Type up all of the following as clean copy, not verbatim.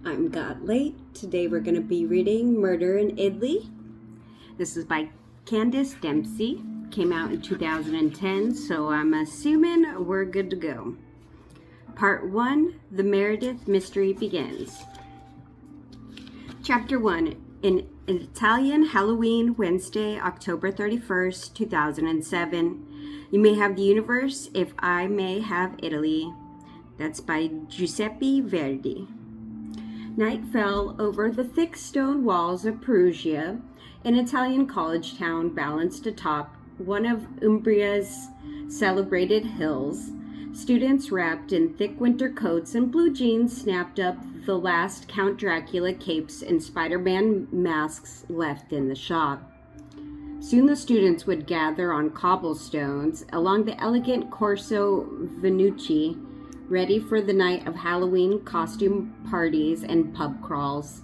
I'm Got Late. Today we're going to be reading Murder in Italy. This is by Candace Dempsey. Came out in 2010, so I'm assuming we're good to go. Part 1, The Meredith Mystery Begins. Chapter 1, in Italian Halloween, Wednesday, October 31st, 2007. You may have the universe if I may have Italy. That's by Giuseppe Verdi. Night fell over the thick stone walls of Perugia, an Italian college town balanced atop one of Umbria's celebrated hills. Students wrapped in thick winter coats and blue jeans snapped up the last Count Dracula capes and Spider-Man masks left in the shop. Soon the students would gather on cobblestones along the elegant Corso Venucci, ready for the night of Halloween costume parties and pub crawls.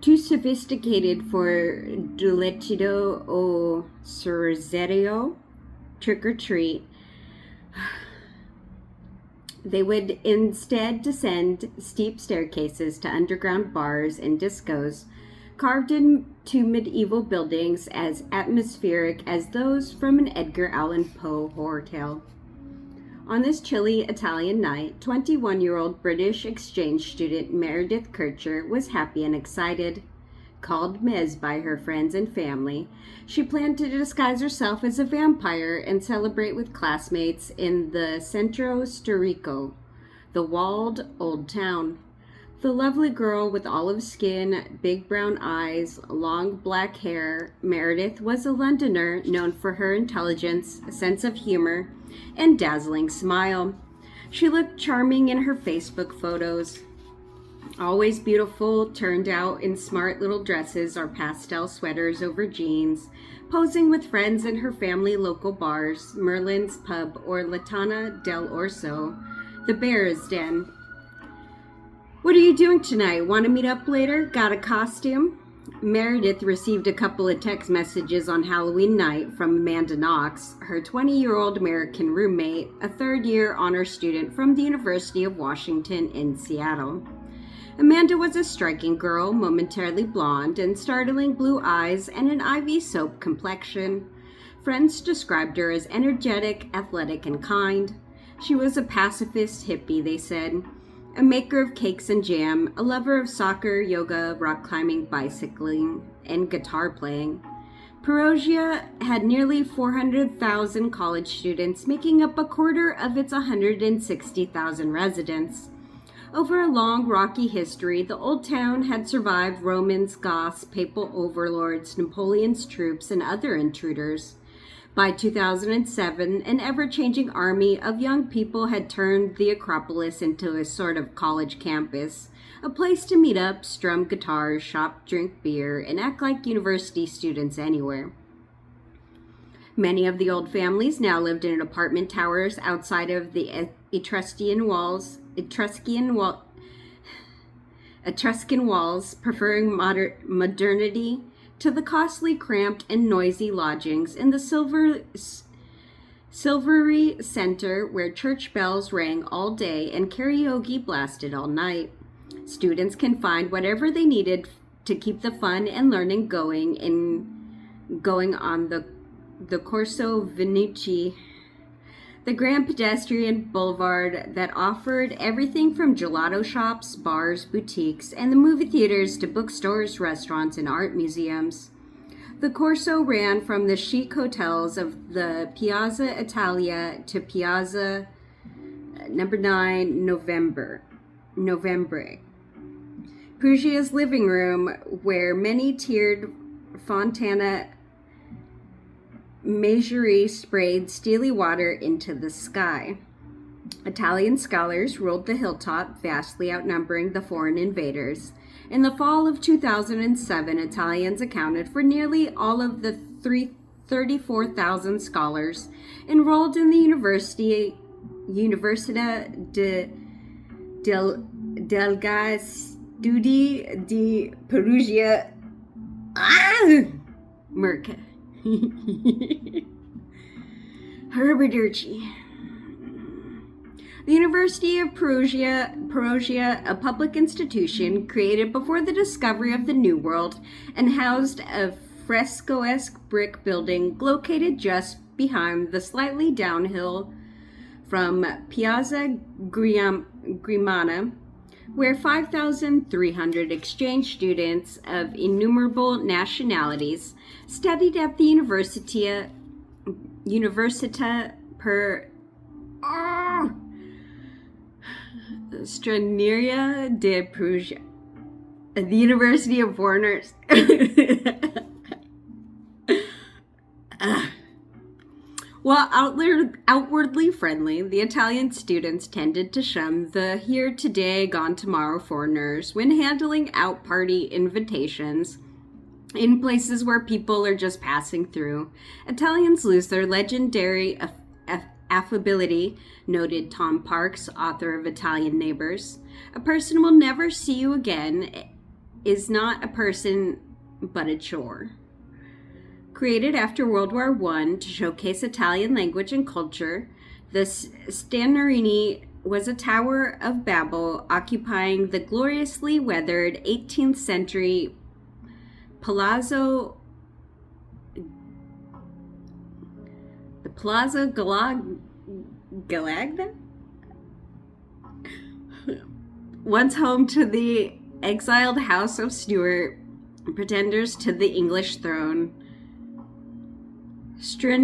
Too sophisticated for Dulcido o Sorzerio, trick or treat, they would instead descend steep staircases to underground bars and discos, carved into medieval buildings as atmospheric as those from an Edgar Allan Poe horror tale. On this chilly Italian night, 21-year-old British exchange student meredithkercher was happy and excited. Called Mez by her friends and family, she planned to disguise herself as a vampire and celebrate with classmates in the Centro Storico, the walled old town. The lovely girl with olive skin, big brown eyes, long black hair, Meredith was a Londoner known for her intelligence, sense of humor, and dazzling smile. She looked charming in her Facebook photos. Always beautiful, turned out in smart little dresses or pastel sweaters over jeans, posing with friends in her family local bars, Merlin's Pub or Latana del Orso, the Bear's Den. What are you doing tonight? Want to meet up later? Got a costume? Meredith received a couple of text messages on Halloween night from Amandaknox, her 20-year-old American roommate, a third-year honor student from the University of Washington in Seattle. Amanda was a striking girl, momentarily blonde and startling blue eyes and an ivy soap complexion. Friends described her as energetic, athletic, and kind. She was a pacifist hippie, they said. A maker of cakes and jam, a lover of soccer, yoga, rock climbing, bicycling, and guitar playing. Perugia had nearly 400,000 college students, making up a quarter of its 160,000 residents. Over a long, rocky history, the old town had survived Romans, Goths, papal overlords, Napoleon's troops, and other intruders. By 2007, an ever-changing army of young people had turned the Acropolis into a sort of college campus, a place to meet up, strum guitars, shop, drink beer, and act like university students anywhere. Many of the old families now lived in apartment towers outside of the Etruscan walls, preferring modernity to the costly, cramped, and noisy lodgings in the silvery center where church bells rang all day and karaoke blasted all night. Students can find whatever they needed to keep the fun and learning going on the Corso Venucci, the grand pedestrian boulevard that offered everything from gelato shops, bars, boutiques, and the movie theaters to bookstores, restaurants, and art museums. The Corso ran from the chic hotels of the Piazza Italia to Piazza number 9 Novembre. Perugia's living room, where many tiered Fontana Measurie sprayed steely water into the sky. Italian scholars ruled the hilltop, vastly outnumbering the foreign invaders. In the fall of 2007, Italians accounted for nearly all of the 34,000 scholars enrolled in the Università degli Studi di Perugia. Merca. Herbiderci. The University of Perugia, a public institution created before the discovery of the New World and housed a frescoesque brick building located just behind the slightly downhill from Piazza Grimana, where 5,300 exchange students of innumerable nationalities studied at the Università per Straniera de Perugia, the University of Foreigners. While outwardly friendly, the Italian students tended to shun the here today, gone tomorrow foreigners when handling out-party invitations in places where people are just passing through. Italians lose their legendary affability, noted Tom Parks, author of Italian Neighbors. A person will never see you again is not a person, but a chore. Created after World War I to showcase Italian language and culture, the Stanerini was a Tower of Babel occupying the gloriously weathered 18th century Palazzo Galagna? Once home to the exiled House of Stuart, pretenders to the English throne. How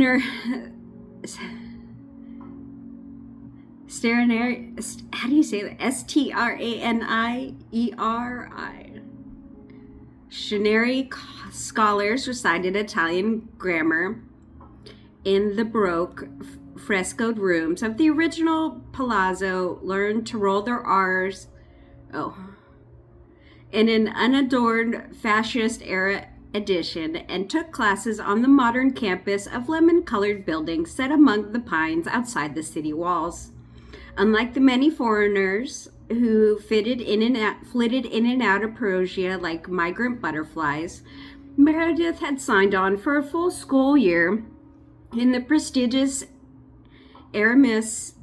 do you say that? Stranieri. Straneri scholars recited Italian grammar in the Baroque frescoed rooms of the original palazzo, learned to roll their R's in an unadorned fascist-era edition, and took classes on the modern campus of lemon-colored buildings set among the pines outside the city walls. Unlike the many foreigners who flitted in and out of Perugia like migrant butterflies, Meredith had signed on for a full school year in the prestigious Erasmus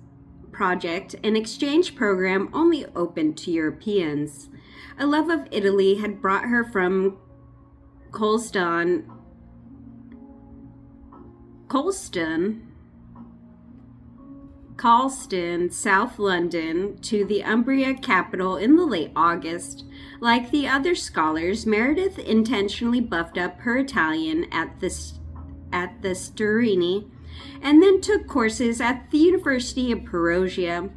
project, an exchange program only open to Europeans. A love of Italy had brought her from Colston, South London, to the Umbria capital in the late August. Like the other scholars, Meredith intentionally buffed up her Italian at the Stanerini, and then took courses at the University of Perugia.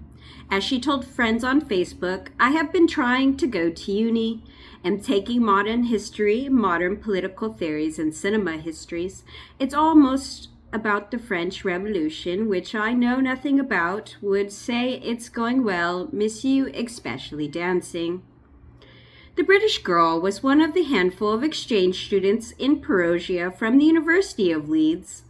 As she told friends on Facebook, "I have been trying to go to uni. Am taking modern history, modern political theories, and cinema histories. It's almost about the French Revolution, which I know nothing about. Would say it's going well. Miss you, especially dancing." The British girl was one of the handful of exchange students in Perugia from the University of Leeds,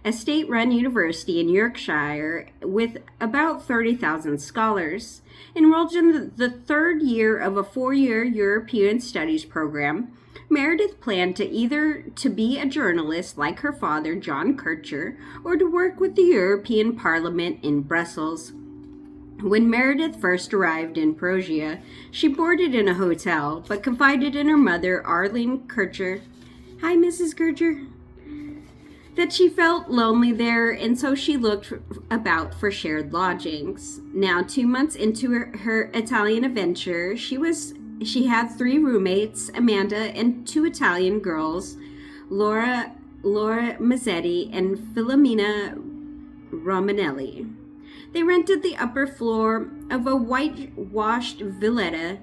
a state-run university in Yorkshire with about 30,000 scholars. Enrolled in the third year of a 4-year European Studies program, Meredith planned to either to be a journalist like her father, John Kercher, or to work with the European Parliament in Brussels. When Meredith first arrived in Perugia, she boarded in a hotel, but confided in her mother, Arlene Kercher, "Hi, Mrs. Kercher," that she felt lonely there, and so she looked about for shared lodgings. Now, 2 months into her Italian adventure, she had 3 roommates, Amanda and 2 Italian girls, Laura Mazzetti and Filomena Romanelli. They rented the upper floor of a whitewashed villa.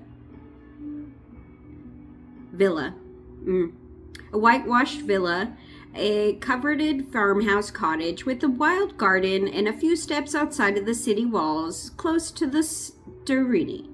A whitewashed villa, a coveted farmhouse cottage with a wild garden and a few steps outside of the city walls, close to the Stanerini.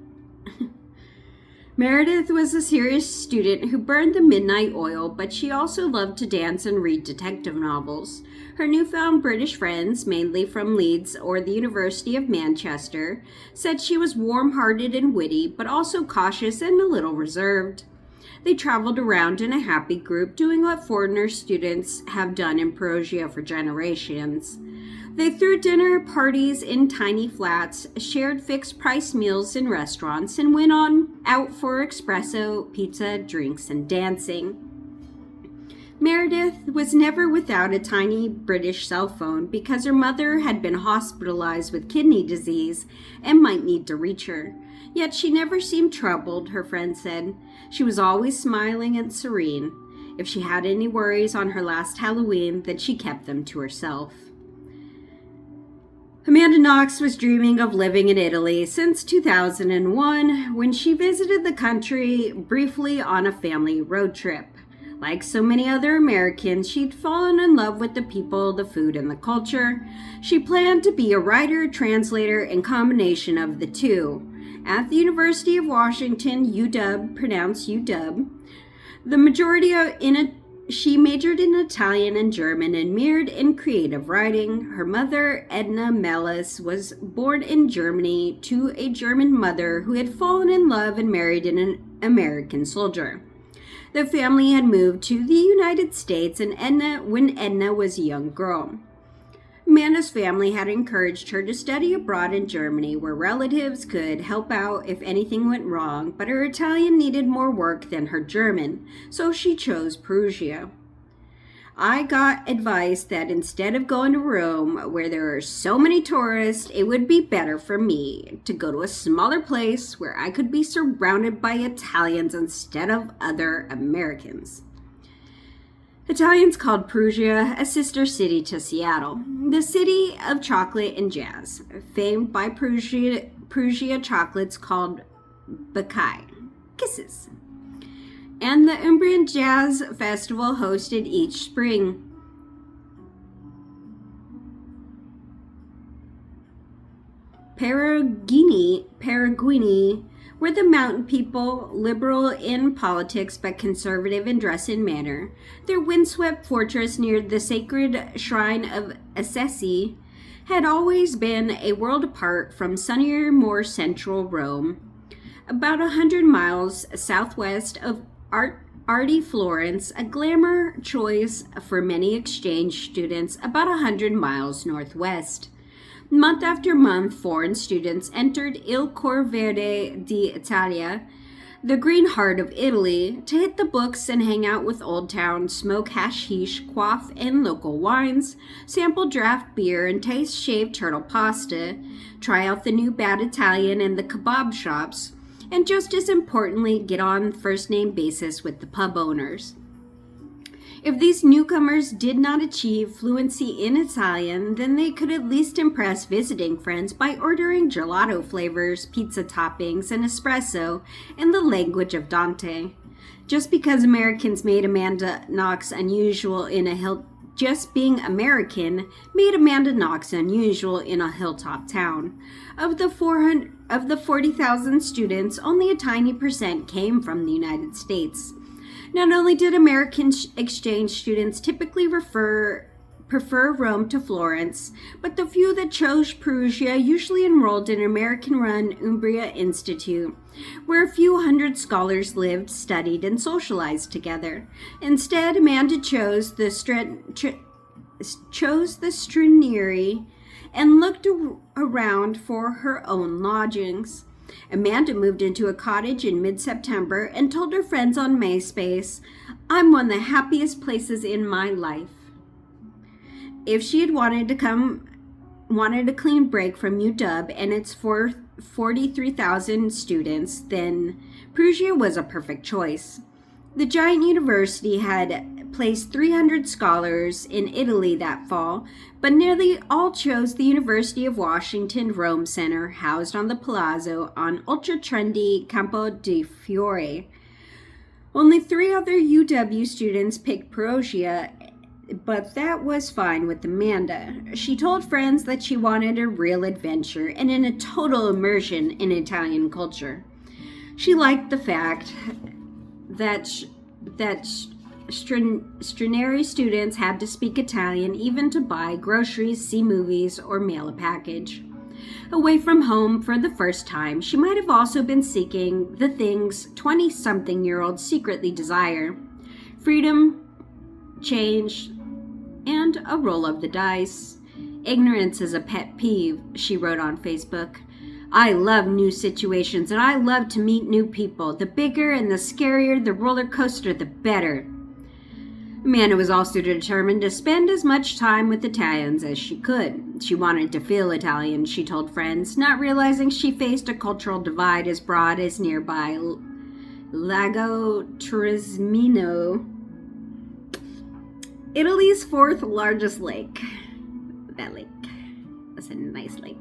Meredith was a serious student who burned the midnight oil, but she also loved to dance and read detective novels. Her newfound British friends, mainly from Leeds or the University of Manchester, said she was warm-hearted and witty, but also cautious and a little reserved. They traveled around in a happy group, doing what foreigner students have done in Perugia for generations. They threw dinner parties in tiny flats, shared fixed-price meals in restaurants, and went on out for espresso, pizza, drinks, and dancing. Meredith was never without a tiny British cell phone because her mother had been hospitalized with kidney disease and might need to reach her. Yet she never seemed troubled, her friend said. She was always smiling and serene. If she had any worries on her last Halloween, then she kept them to herself. Amanda Knox was dreaming of living in Italy since 2001 when she visited the country briefly on a family road trip. Like so many other Americans, she'd fallen in love with the people, the food, and the culture. She planned to be a writer, translator, and combination of the two. At the University of Washington, UW, pronounced UW, she majored in Italian and German and minored in creative writing. Her mother, Edna Mellis, was born in Germany to a German mother who had fallen in love and married an American soldier. The family had moved to the United States when Edna was a young girl. Amanda's family had encouraged her to study abroad in Germany, where relatives could help out if anything went wrong, but her Italian needed more work than her German, so she chose Perugia. I got advice that instead of going to Rome, where there are so many tourists, it would be better for me to go to a smaller place where I could be surrounded by Italians instead of other Americans. Italians called Perugia a sister city to Seattle, the city of chocolate and jazz, famed by Perugia chocolates called Bacai, kisses, and the Umbrian Jazz Festival hosted each spring. Paraguini were the mountain people, liberal in politics but conservative in dress and manner. Their windswept fortress near the sacred shrine of Assisi had always been a world apart from sunnier, more central Rome. About 100 miles southwest of arty Florence, a glamour choice for many exchange students about 100 miles northwest. Month after month, foreign students entered Il Cor Verde d'Italia, the green heart of Italy, to hit the books and hang out with Old Town, smoke hashish, quaff in local wines, sample draft beer, and taste shaved turtle pasta, try out the new bad Italian and the kebab shops, and just as importantly, get on first-name basis with the pub owners. If these newcomers did not achieve fluency in Italian, then they could at least impress visiting friends by ordering gelato flavors, pizza toppings, and espresso in the language of Dante. Just because Americans made Amanda Knox unusual just being American made Amanda Knox unusual in a hilltop town. Of the 40,000 students, only a tiny percent came from the United States. Not only did American exchange students typically prefer Rome to Florence, but the few that chose Perugia usually enrolled in American-run Umbria Institute, where a few hundred scholars lived, studied, and socialized together. Instead, Amanda chose the Stranieri and looked around for her own lodgings. Amanda moved into a cottage in mid-September and told her friends on MySpace, "I'm one of the happiest places in my life." If she had wanted a clean break from UW and its 43,000 students, then Perugia was a perfect choice. The giant university had placed 300 scholars in Italy that fall, but nearly all chose the University of Washington Rome Center, housed on the Palazzo on ultra-trendy Campo di Fiore. Only 3 other UW students picked Perugia, but that was fine with Amanda. She told friends that she wanted a real adventure and a total immersion in Italian culture. She liked the fact that Stranieri students had to speak Italian even to buy groceries, see movies, or mail a package. Away from home for the first time, she might have also been seeking the things 20-something-year-olds secretly desire: freedom, change, and a roll of the dice. Ignorance is a pet peeve, she wrote on Facebook. I love new situations and I love to meet new people. The bigger and the scarier the roller coaster, the better. Amanda was also determined to spend as much time with Italians as she could. She wanted to feel Italian, she told friends, not realizing she faced a cultural divide as broad as nearby Lago Turismino, Italy's fourth largest lake. That lake. That's a nice lake.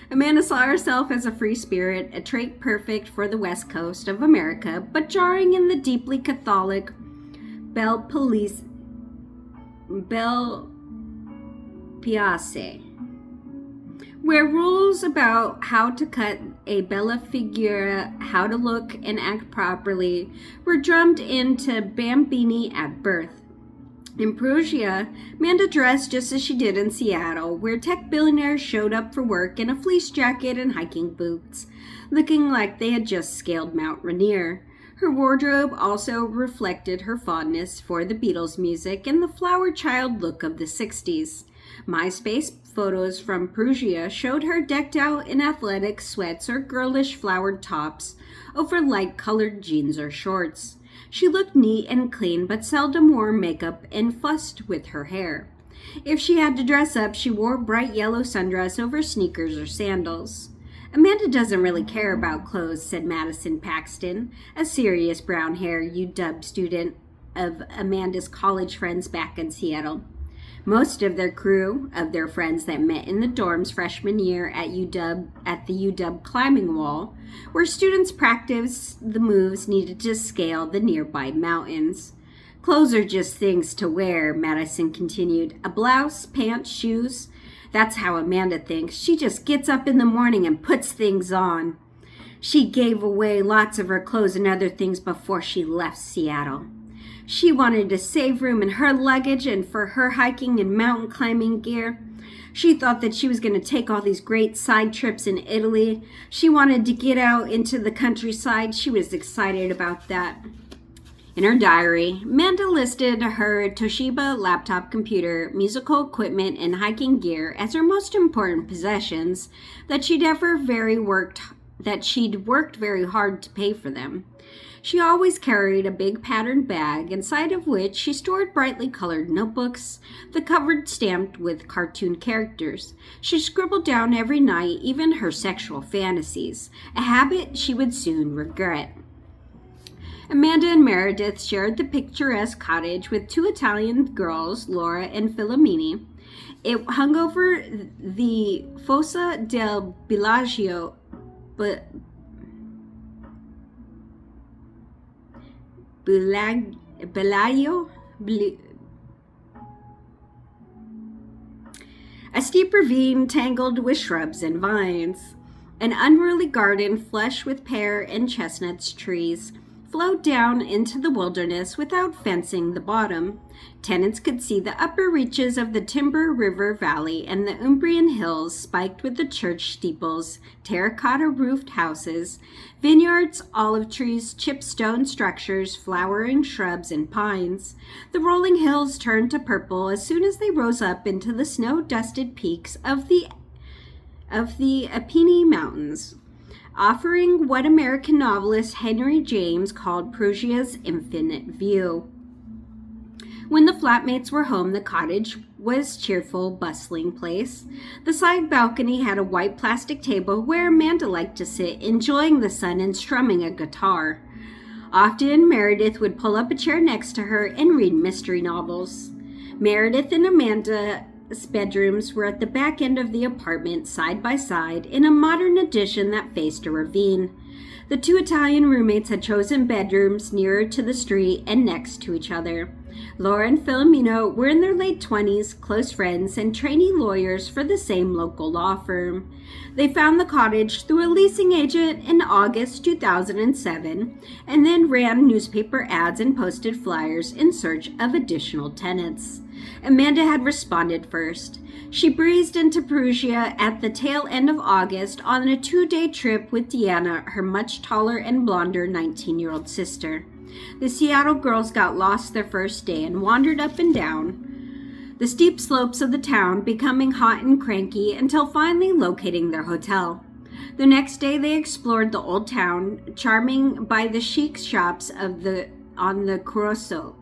Amanda saw herself as a free spirit, a trait perfect for the west coast of America, but jarring in the deeply Catholic Bel Piace, where rules about how to cut a bella figura, how to look and act properly, were drummed into bambini at birth. In Perugia, Amanda dressed just as she did in Seattle, where tech billionaires showed up for work in a fleece jacket and hiking boots, looking like they had just scaled Mount Rainier. Her wardrobe also reflected her fondness for the Beatles music and the flower child look of the 60s. MySpace photos from Perugia showed her decked out in athletic sweats or girlish flowered tops over light-colored jeans or shorts. She looked neat and clean, but seldom wore makeup and fussed with her hair. If she had to dress up, she wore bright yellow sundress over sneakers or sandals. Amanda doesn't really care about clothes, said Madison Paxton, a serious brown-haired UW student of Amanda's college friends back in Seattle. Most of their crew, of their friends that met in the dorms freshman year at the UW climbing wall, where students practiced the moves needed to scale the nearby mountains. Clothes are just things to wear, Madison continued. A blouse, pants, shoes. That's how Amanda thinks. She just gets up in the morning and puts things on. She gave away lots of her clothes and other things before she left Seattle. She wanted to save room in her luggage and for her hiking and mountain climbing gear. She thought that she was going to take all these great side trips in Italy. She wanted to get out into the countryside. She was excited about that. In her diary, Amanda listed her Toshiba laptop computer, musical equipment, and hiking gear as her most important possessions that she'd worked very hard to pay for them. She always carried a big patterned bag, inside of which she stored brightly colored notebooks, the cover stamped with cartoon characters. She scribbled down every night, even her sexual fantasies, a habit she would soon regret. Amanda and Meredith shared the picturesque cottage with two Italian girls, Laura and Filomeni. It hung over the Fossa del Bellagio, a steep ravine tangled with shrubs and vines. An unruly garden flush with pear and chestnut trees flowed down into the wilderness without fencing the bottom. Tenants could see the upper reaches of the Timber River Valley and the Umbrian hills spiked with the church steeples, terracotta roofed houses, vineyards, olive trees, chipped stone structures, flowering shrubs, and pines. The rolling hills turned to purple as soon as they rose up into the snow-dusted peaks of the Apennine Mountains, offering what American novelist Henry James called Perugia's infinite view. When the flatmates were home, the cottage was a cheerful, bustling place. The side balcony had a white plastic table where Amanda liked to sit, enjoying the sun and strumming a guitar. Often, Meredith would pull up a chair next to her and read mystery novels. Meredith and Amanda's bedrooms were at the back end of the apartment, side by side, in a modern addition that faced a ravine. The two Italian roommates had chosen bedrooms nearer to the street and next to each other. Laura and Filomeno were in their late 20s, close friends, and trainee lawyers for the same local law firm. They found the cottage through a leasing agent in August 2007, and then ran newspaper ads and posted flyers in search of additional tenants. Amanda had responded first. She breezed into Perugia at the tail end of August on a 2-day trip with Deanna, her much taller and blonder 19-year-old sister. The Seattle girls got lost their first day and wandered up and down the steep slopes of the town, becoming hot and cranky until finally locating their hotel. The next day they explored the old town, charming by the chic shops on the Corso.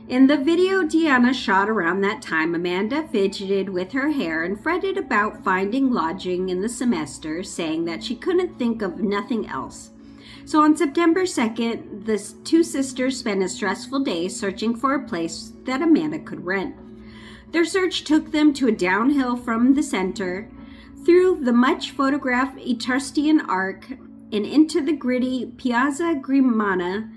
In the video Deanna shot around that time, Amanda fidgeted with her hair and fretted about finding lodging in the semester, saying that she couldn't think of nothing else. So on September 2nd, the two sisters spent a stressful day searching for a place that Amanda could rent. Their search took them to a downhill from the center, through the much photographed Etruscan Arc, and into the gritty Piazza Grimana,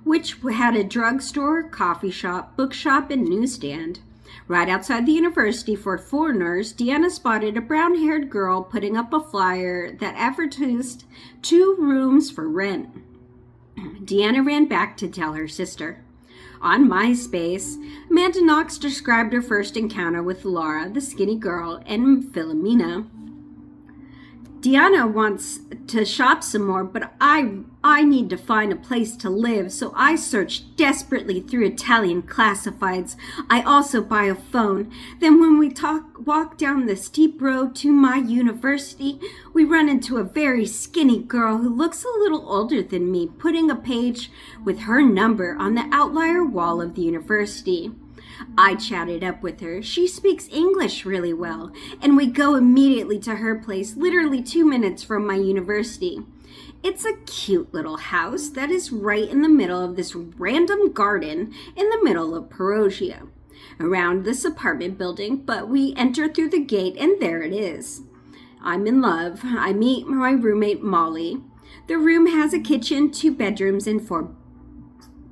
which had a drugstore, coffee shop, bookshop, and newsstand. Right outside the university for foreigners, Deanna spotted a brown-haired girl putting up a flyer that advertised 2 rooms for rent. Deanna ran back to tell her sister. On MySpace, Amandaknox described her first encounter with Laura, the skinny girl, and Philomena. Deanna wants to shop some more, but I need to find a place to live, so I searched desperately through Italian classifieds. I also buy a phone. Then when we walk down the steep road to my university, we run into a very skinny girl who looks a little older than me, putting a page with her number on the outlier wall of the university. I chatted up with her. She speaks English really well, and we go immediately to her place, literally 2 minutes from my university. It's a cute little house that is right in the middle of this random garden in the middle of Perugia, around this apartment building, but we enter through the gate and there it is. I'm in love. I meet my roommate Molly. The room has a kitchen, 2 bedrooms, and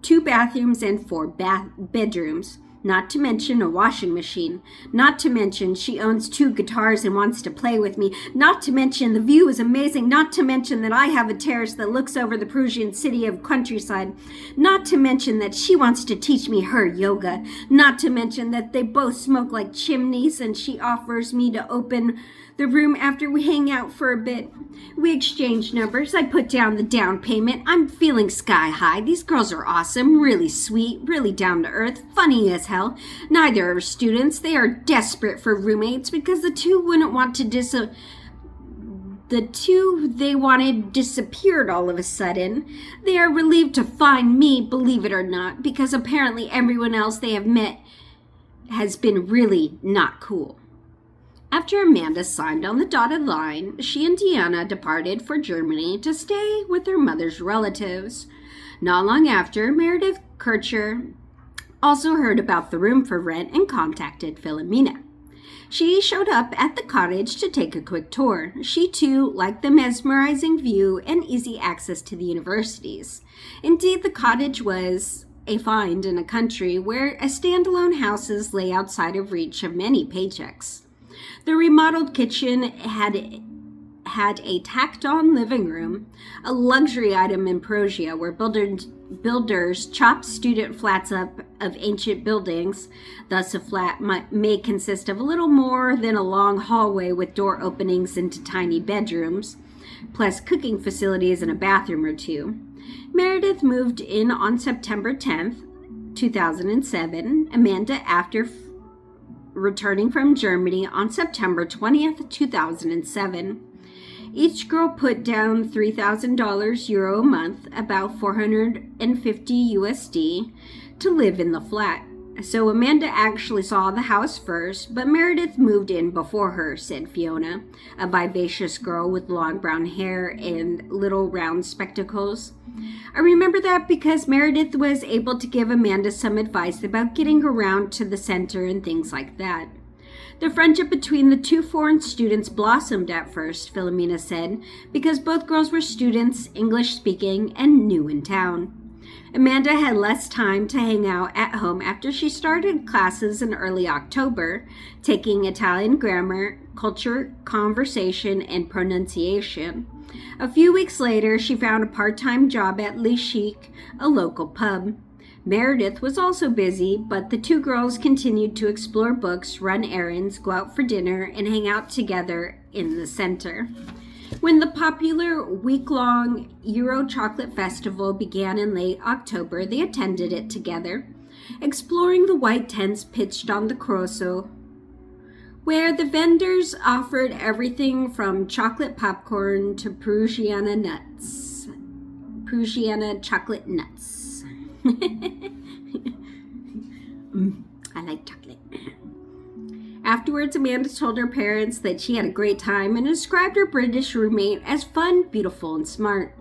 2 bathrooms and 4 bedrooms. Not to mention a washing machine. Not to mention she owns 2 guitars and wants to play with me. Not to mention the view is amazing. Not to mention that I have a terrace that looks over the Perugian city of countryside. Not to mention that she wants to teach me her yoga. Not to mention that they both smoke like chimneys and she offers me to open the room after we hang out for a bit. We exchange numbers. I put down the down payment. I'm feeling sky high. These girls are awesome, really sweet, really down to earth, funny as hell. Neither are students. They are desperate for roommates because the two they wanted disappeared all of a sudden. They are relieved to find me, believe it or not, because apparently everyone else they have met has been really not cool. After Amanda signed on the dotted line, she and Deanna departed for Germany to stay with her mother's relatives. Not long after, meredithkercher also heard about the room for rent and contacted Philomena. She showed up at the cottage to take a quick tour. She too liked the mesmerizing view and easy access to the universities. Indeed, the cottage was a find in a country where standalone houses lay outside of reach of many paychecks. The remodeled kitchen had a tacked-on living room, a luxury item in Perugia where builders chop student flats up of ancient buildings. Thus, a flat may consist of a little more than a long hallway with door openings into tiny bedrooms, plus cooking facilities and a bathroom or 2. Meredith moved in on September 10th, 2007. Amanda, after returning from Germany on September 20th, 2007. Each girl put down $3,000 euro a month, about 450 USD, to live in the flat. So Amanda actually saw the house first, but Meredith moved in before her, said Fiona, a vivacious girl with long brown hair and little round spectacles. I remember that because Meredith was able to give Amanda some advice about getting around to the center and things like that. The friendship between the 2 foreign students blossomed at first, Philomena said, because both girls were students, English-speaking, and new in town. Amanda had less time to hang out at home after she started classes in early October, taking Italian grammar, culture, conversation, and pronunciation. A few weeks later, she found a part-time job at Le Chic, a local pub. Meredith was also busy, but the 2 girls continued to explore books, run errands, go out for dinner, and hang out together in the center. When the popular week-long Euro Chocolate Festival began in late October, they attended it together. exploring the white tents pitched on the Corso, where the vendors offered everything from chocolate popcorn to Perugiana nuts. Perugiana chocolate nuts. I like chocolate. Afterwards, Amanda told her parents that she had a great time and described her British roommate as fun, beautiful, and smart.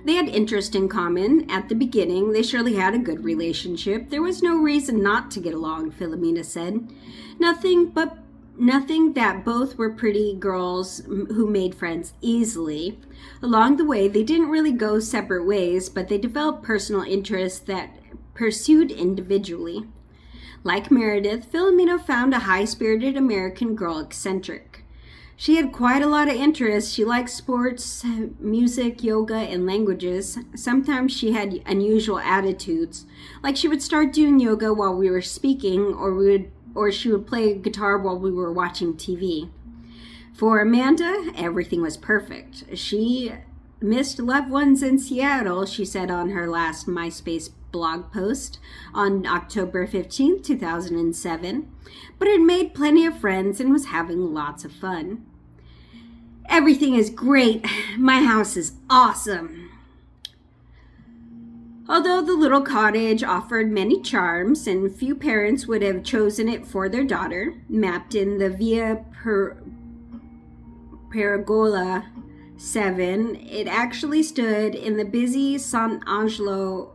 They had interest in common. At the beginning, they surely had a good relationship. There was no reason not to get along, Philomena said. Nothing that both were pretty girls who made friends easily. Along the way, they didn't really go separate ways, but they developed personal interests that pursued individually. Like Meredith, Philomena found a high-spirited American girl eccentric. She had quite a lot of interests. She liked sports, music, yoga, and languages. Sometimes she had unusual attitudes, like she would start doing yoga while we were speaking, or she would play guitar while we were watching TV. For Amanda, everything was perfect. She missed loved ones in Seattle, she said on her last MySpace blog post on October 15, 2007, but had made plenty of friends and was having lots of fun. Everything is great. My house is awesome. Although the little cottage offered many charms, and few parents would have chosen it for their daughter, mapped in the Via Perigola 7, it actually stood in the busy San Angelo,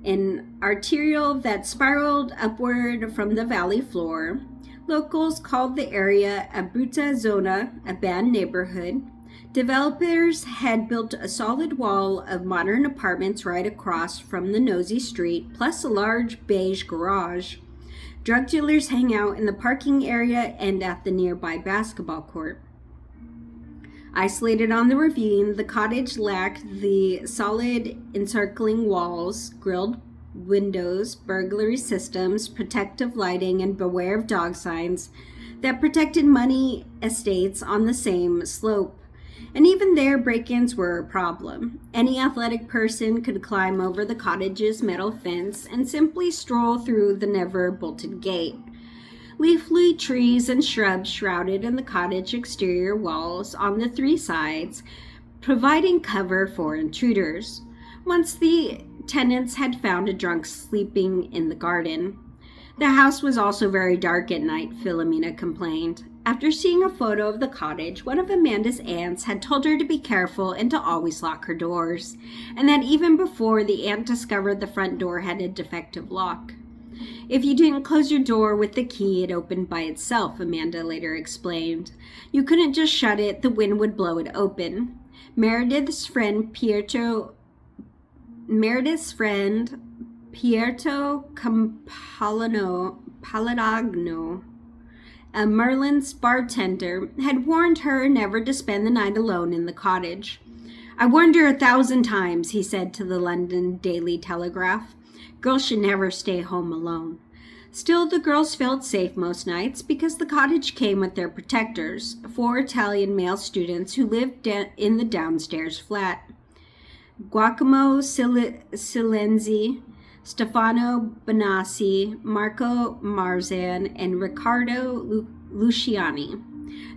an arterial that spiraled upward from the valley floor. Locals called the area a brutta zona, a bad neighborhood. Developers had built a solid wall of modern apartments right across from the nosy street, plus a large beige garage. Drug dealers hang out in the parking area and at the nearby basketball court. Isolated on the ravine, the cottage lacked the solid encircling walls, grilled windows, burglary systems, protective lighting, and beware of dog signs that protected money estates on the same slope. And even there, break-ins were a problem. Any athletic person could climb over the cottage's metal fence and simply stroll through the never-bolted gate. Leafy trees and shrubs shrouded in the cottage exterior walls on the three sides, providing cover for intruders. Once the tenants had found a drunk sleeping in the garden. The house was also very dark at night, Philomena complained. After seeing a photo of the cottage, one of Amanda's aunts had told her to be careful and to always lock her doors, and that even before the aunt discovered the front door had a defective lock. If you didn't close your door with the key, it opened by itself, Amanda later explained. You couldn't just shut it, the wind would blow it open. Meredith's friend Pietro Paladagno, a Merlin's bartender, had warned her never to spend the night alone in the cottage. I warned her 1,000 times, he said to the London Daily Telegraph. Girls should never stay home alone. Still, the girls felt safe most nights because the cottage came with their protectors, 4 Italian male students who lived in the downstairs flat. Giacomo Silenzi, Stefano Benassi, Marco Marzan, and Riccardo Luciani.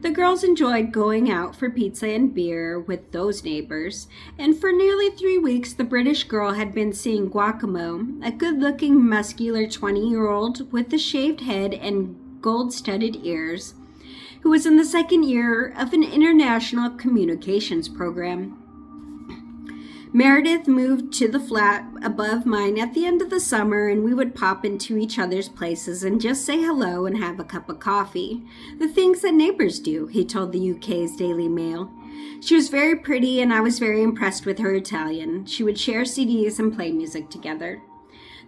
The girls enjoyed going out for pizza and beer with those neighbors, and for nearly 3 weeks the British girl had been seeing Giacomo, a good-looking, muscular 20-year-old with a shaved head and gold-studded ears, who was in the second year of an international communications program. Meredith moved to the flat above mine at the end of the summer, and we would pop into each other's places and just say hello and have a cup of coffee. The things that neighbors do, he told the UK's Daily Mail. She was very pretty, and I was very impressed with her Italian. She would share CDs and play music together.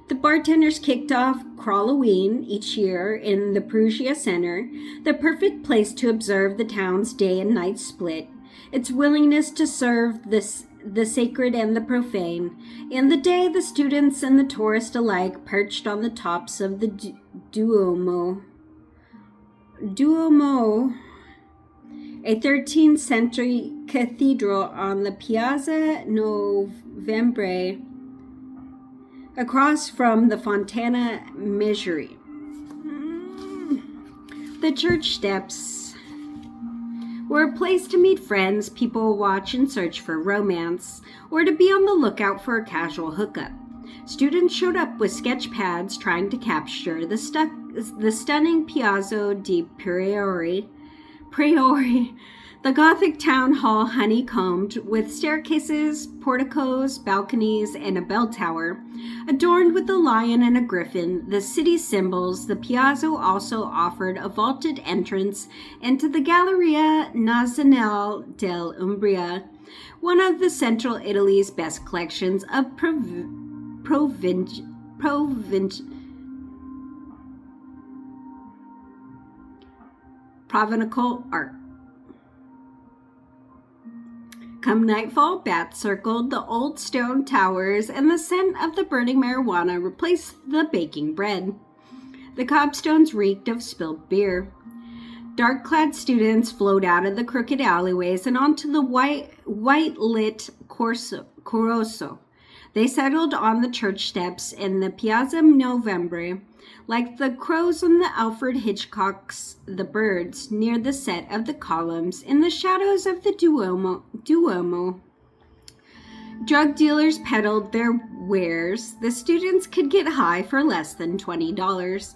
The bartenders kicked off Crawloween each year in the Perugia Center, the perfect place to observe the town's day and night split, its willingness to serve the sacred and the profane. In the day, the students and the tourists alike perched on the tops of the Duomo, a 13th century cathedral on the Piazza Novembre, across from the Fontana Menagerie. The church steps were a place to meet friends, people watch and search for romance, or to be on the lookout for a casual hookup. Students showed up with sketch pads trying to capture the stunning Piazza di Priori, the Gothic town hall honeycombed with staircases, porticos, balconies, and a bell tower. Adorned with a lion and a griffin, the city's symbols, the Piazza also offered a vaulted entrance into the Galleria Nazionale dell'Umbria, one of the central Italy's best collections of Provencal art. Come nightfall, bats circled the old stone towers, and the scent of the burning marijuana replaced the baking bread. The cobstones reeked of spilled beer. Dark-clad students flowed out of the crooked alleyways and onto the white-lit Corso. They settled on the church steps in the Piazza Novembre, like the crows on the Alfred Hitchcock's The Birds, near the set of the columns in the shadows of the Duomo. Drug dealers peddled their wares. The students could get high for less than $20.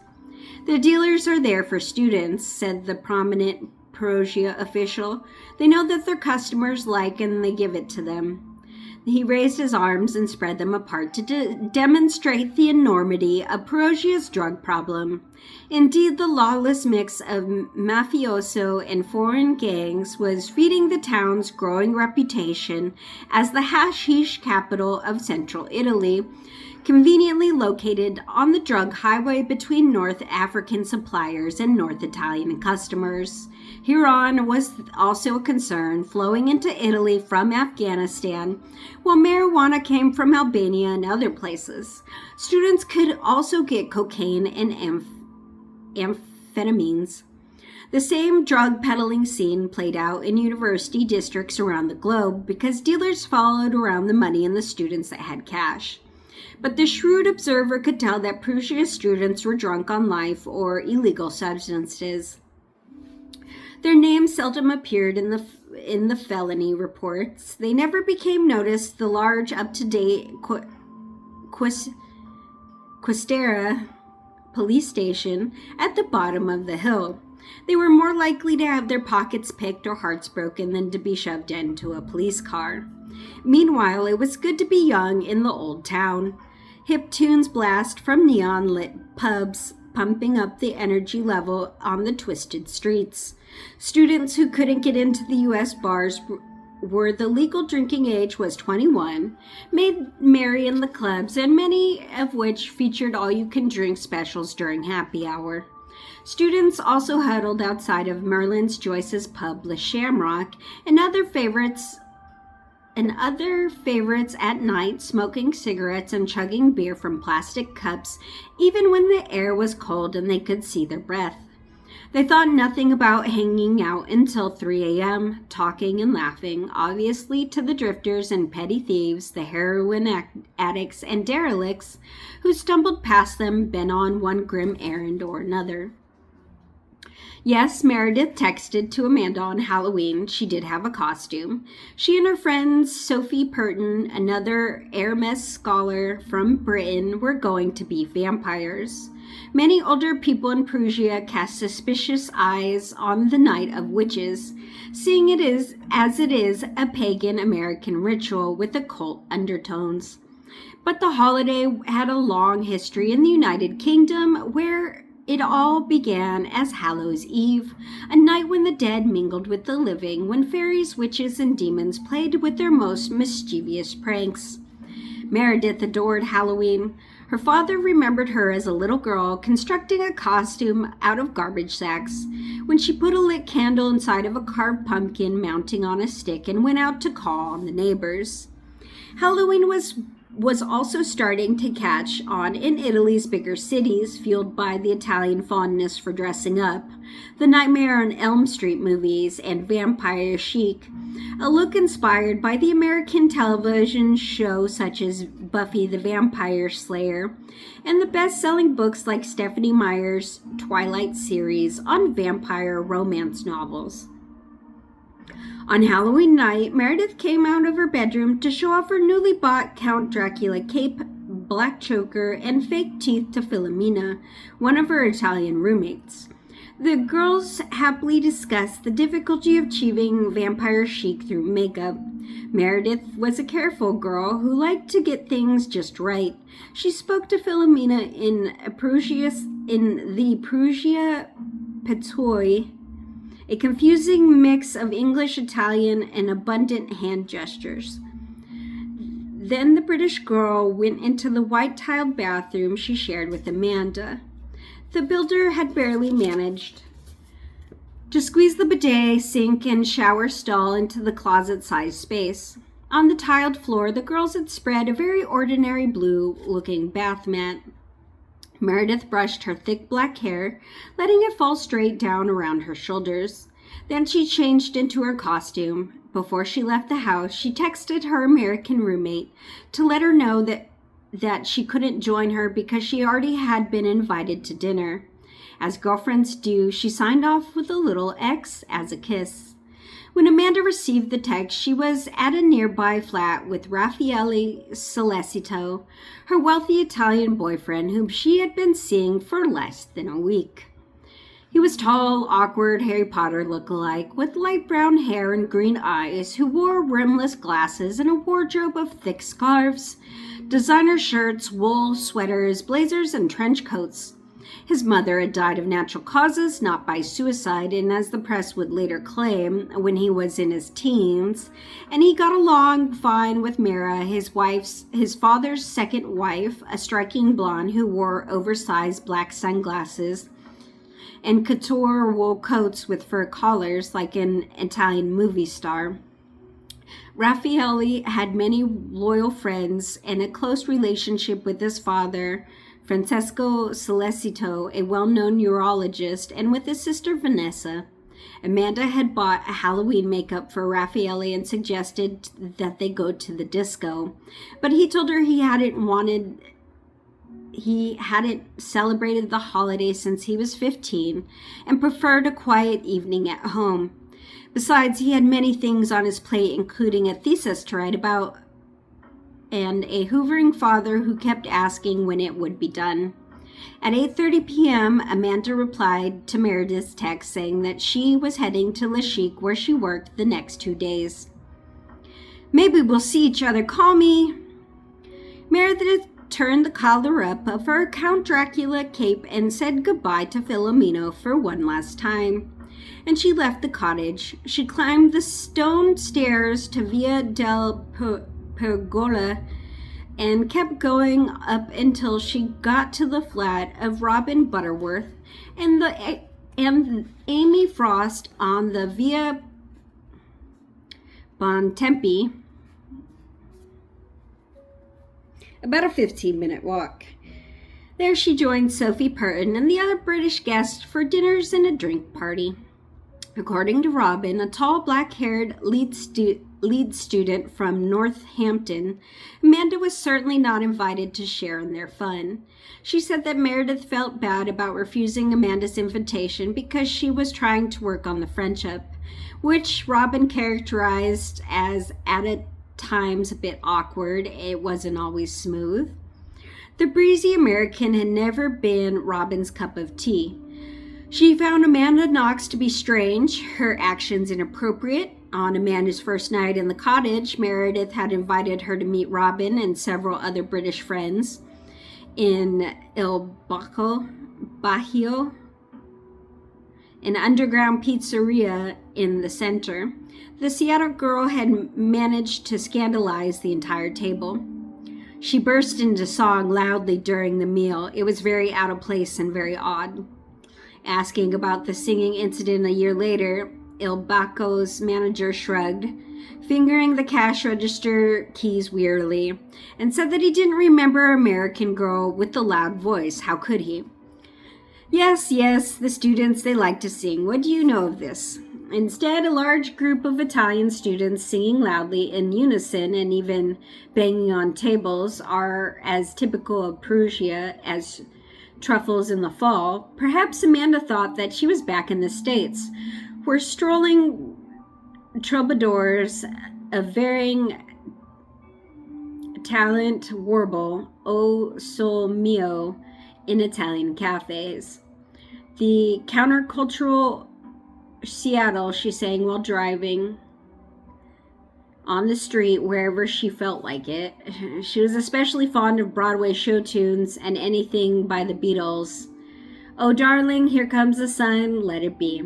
The dealers are there for students, said the prominent Perugia official. They know that their customers like and they give it to them. He raised his arms and spread them apart to demonstrate the enormity of Perugia's drug problem. Indeed, the lawless mix of mafioso and foreign gangs was feeding the town's growing reputation as the hashish capital of central Italy, conveniently located on the drug highway between North African suppliers and North Italian customers. Heroin was also a concern, flowing into Italy from Afghanistan, while marijuana came from Albania and other places. Students could also get cocaine and amphetamines. The same drug peddling scene played out in university districts around the globe because dealers followed around the money and the students that had cash. But the shrewd observer could tell that Perugia students were drunk on life or illegal substances. Their names seldom appeared in the felony reports. They never became noticed. The large, up-to-date Questera police station at the bottom of the hill. They were more likely to have their pockets picked or hearts broken than to be shoved into a police car. Meanwhile, it was good to be young in the old town. Hip tunes blast from neon-lit pubs, pumping up the energy level on the twisted streets. Students who couldn't get into the U.S. bars where the legal drinking age was 21, made merry in the clubs, and many of which featured all-you-can-drink specials during happy hour. Students also huddled outside of Merlin's Joyce's pub, Le Shamrock, and other favorites at night, smoking cigarettes and chugging beer from plastic cups, even when the air was cold and they could see their breath. They thought nothing about hanging out until 3 a.m., talking and laughing, obviously to the drifters and petty thieves, the heroin addicts and derelicts who stumbled past them bent on one grim errand or another. Yes, Meredith texted to Amanda on Halloween. She did have a costume. She and her friends, Sophie Purton, another Hermes scholar from Britain, were going to be vampires. Many older people in Perugia cast suspicious eyes on the Night of Witches, seeing it as it is a pagan American ritual with occult undertones. But the holiday had a long history in the United Kingdom, where it all began as Hallows Eve, a night when the dead mingled with the living, when fairies, witches, and demons played with their most mischievous pranks. Meredith adored Halloween. Her father remembered her as a little girl constructing a costume out of garbage sacks when she put a lit candle inside of a carved pumpkin mounting on a stick and went out to call on the neighbors. Halloween was was also starting to catch on in Italy's bigger cities, fueled by the Italian fondness for dressing up, the Nightmare on Elm Street movies, and vampire chic, a look inspired by the American television show such as Buffy the Vampire Slayer, and the best-selling books like Stephenie Meyer's Twilight series on vampire romance novels. On Halloween night, Meredith came out of her bedroom to show off her newly bought Count Dracula cape, black choker, and fake teeth to Philomena, one of her Italian roommates. The girls happily discussed the difficulty of achieving vampire chic through makeup. Meredith was a careful girl who liked to get things just right. She spoke to Philomena in the Perugia Patois, a confusing mix of English, Italian, and abundant hand gestures. Then the British girl went into the white-tiled bathroom she shared with Amanda. The builder had barely managed to squeeze the bidet, sink, and shower stall into the closet-sized space. On the tiled floor, the girls had spread a very ordinary blue-looking bath mat. Meredith brushed her thick black hair, letting it fall straight down around her shoulders. Then she changed into her costume. Before she left the house, she texted her American roommate to let her know that she couldn't join her because she already had been invited to dinner. As girlfriends do, she signed off with a little X as a kiss. When Amanda received the text, she was at a nearby flat with Raffaele Celestito, her wealthy Italian boyfriend whom she had been seeing for less than a week. He was tall, awkward Harry Potter look-alike with light brown hair and green eyes, who wore rimless glasses and a wardrobe of thick scarves, designer shirts, wool sweaters, blazers, and trench coats. His mother had died of natural causes, not by suicide, and as the press would later claim, when he was in his teens, and he got along fine with Mira, his father's second wife, a striking blonde who wore oversized black sunglasses and couture wool coats with fur collars like an Italian movie star. Raffaele had many loyal friends and a close relationship with his father, Francesco Celestito, a well-known urologist, and with his sister Vanessa. Amanda had bought a Halloween makeup for Raffaele and suggested that they go to the disco, but he told her he hadn't celebrated the holiday since he was 15 and preferred a quiet evening at home. Besides, he had many things on his plate, including a thesis to write about and a hoovering father who kept asking when it would be done. At 8:30 p.m., Amanda replied to Meredith's text saying that she was heading to Le Chic where she worked the next 2 days. "Maybe we'll see each other, call me." Meredith turned the collar up of her Count Dracula cape and said goodbye to Philomena for one last time. And she left the cottage. She climbed the stone stairs to Via del Pergola and kept going up until she got to the flat of Robin Butterworth and Amy Frost on the Via Bontempi, about a 15-minute walk. There she joined Sophie Purton and the other British guests for dinners and a drink party. According to Robin, a tall black-haired lead student from Northampton, Amanda was certainly not invited to share in their fun. She said that Meredith felt bad about refusing Amanda's invitation because she was trying to work on the friendship, which Robin characterized as at times a bit awkward. It wasn't always smooth. The breezy American had never been Robin's cup of tea. She found amandaknox to be strange, her actions inappropriate. On Amanda's first night in the cottage, Meredith had invited her to meet Robin and several other British friends in Il Bacio, an underground pizzeria in the center. The Seattle girl had managed to scandalize the entire table. She burst into song loudly during the meal. It was very out of place and very odd. Asking about the singing incident a year later, Il Bacco's manager shrugged, fingering the cash register keys wearily, and said that he didn't remember American Girl with the loud voice. How could he? Yes, the students, they like to sing. What do you know of this? Instead, a large group of Italian students singing loudly in unison and even banging on tables are as typical of Perugia as truffles in the fall. Perhaps Amanda thought that she was back in the States, where strolling troubadours of varying talent warble "O Sol Mio" in Italian cafes. The countercultural Seattle she sang while driving on the street wherever she felt like it. She was especially fond of Broadway show tunes and anything by the Beatles. Oh darling, here comes the sun, let it be.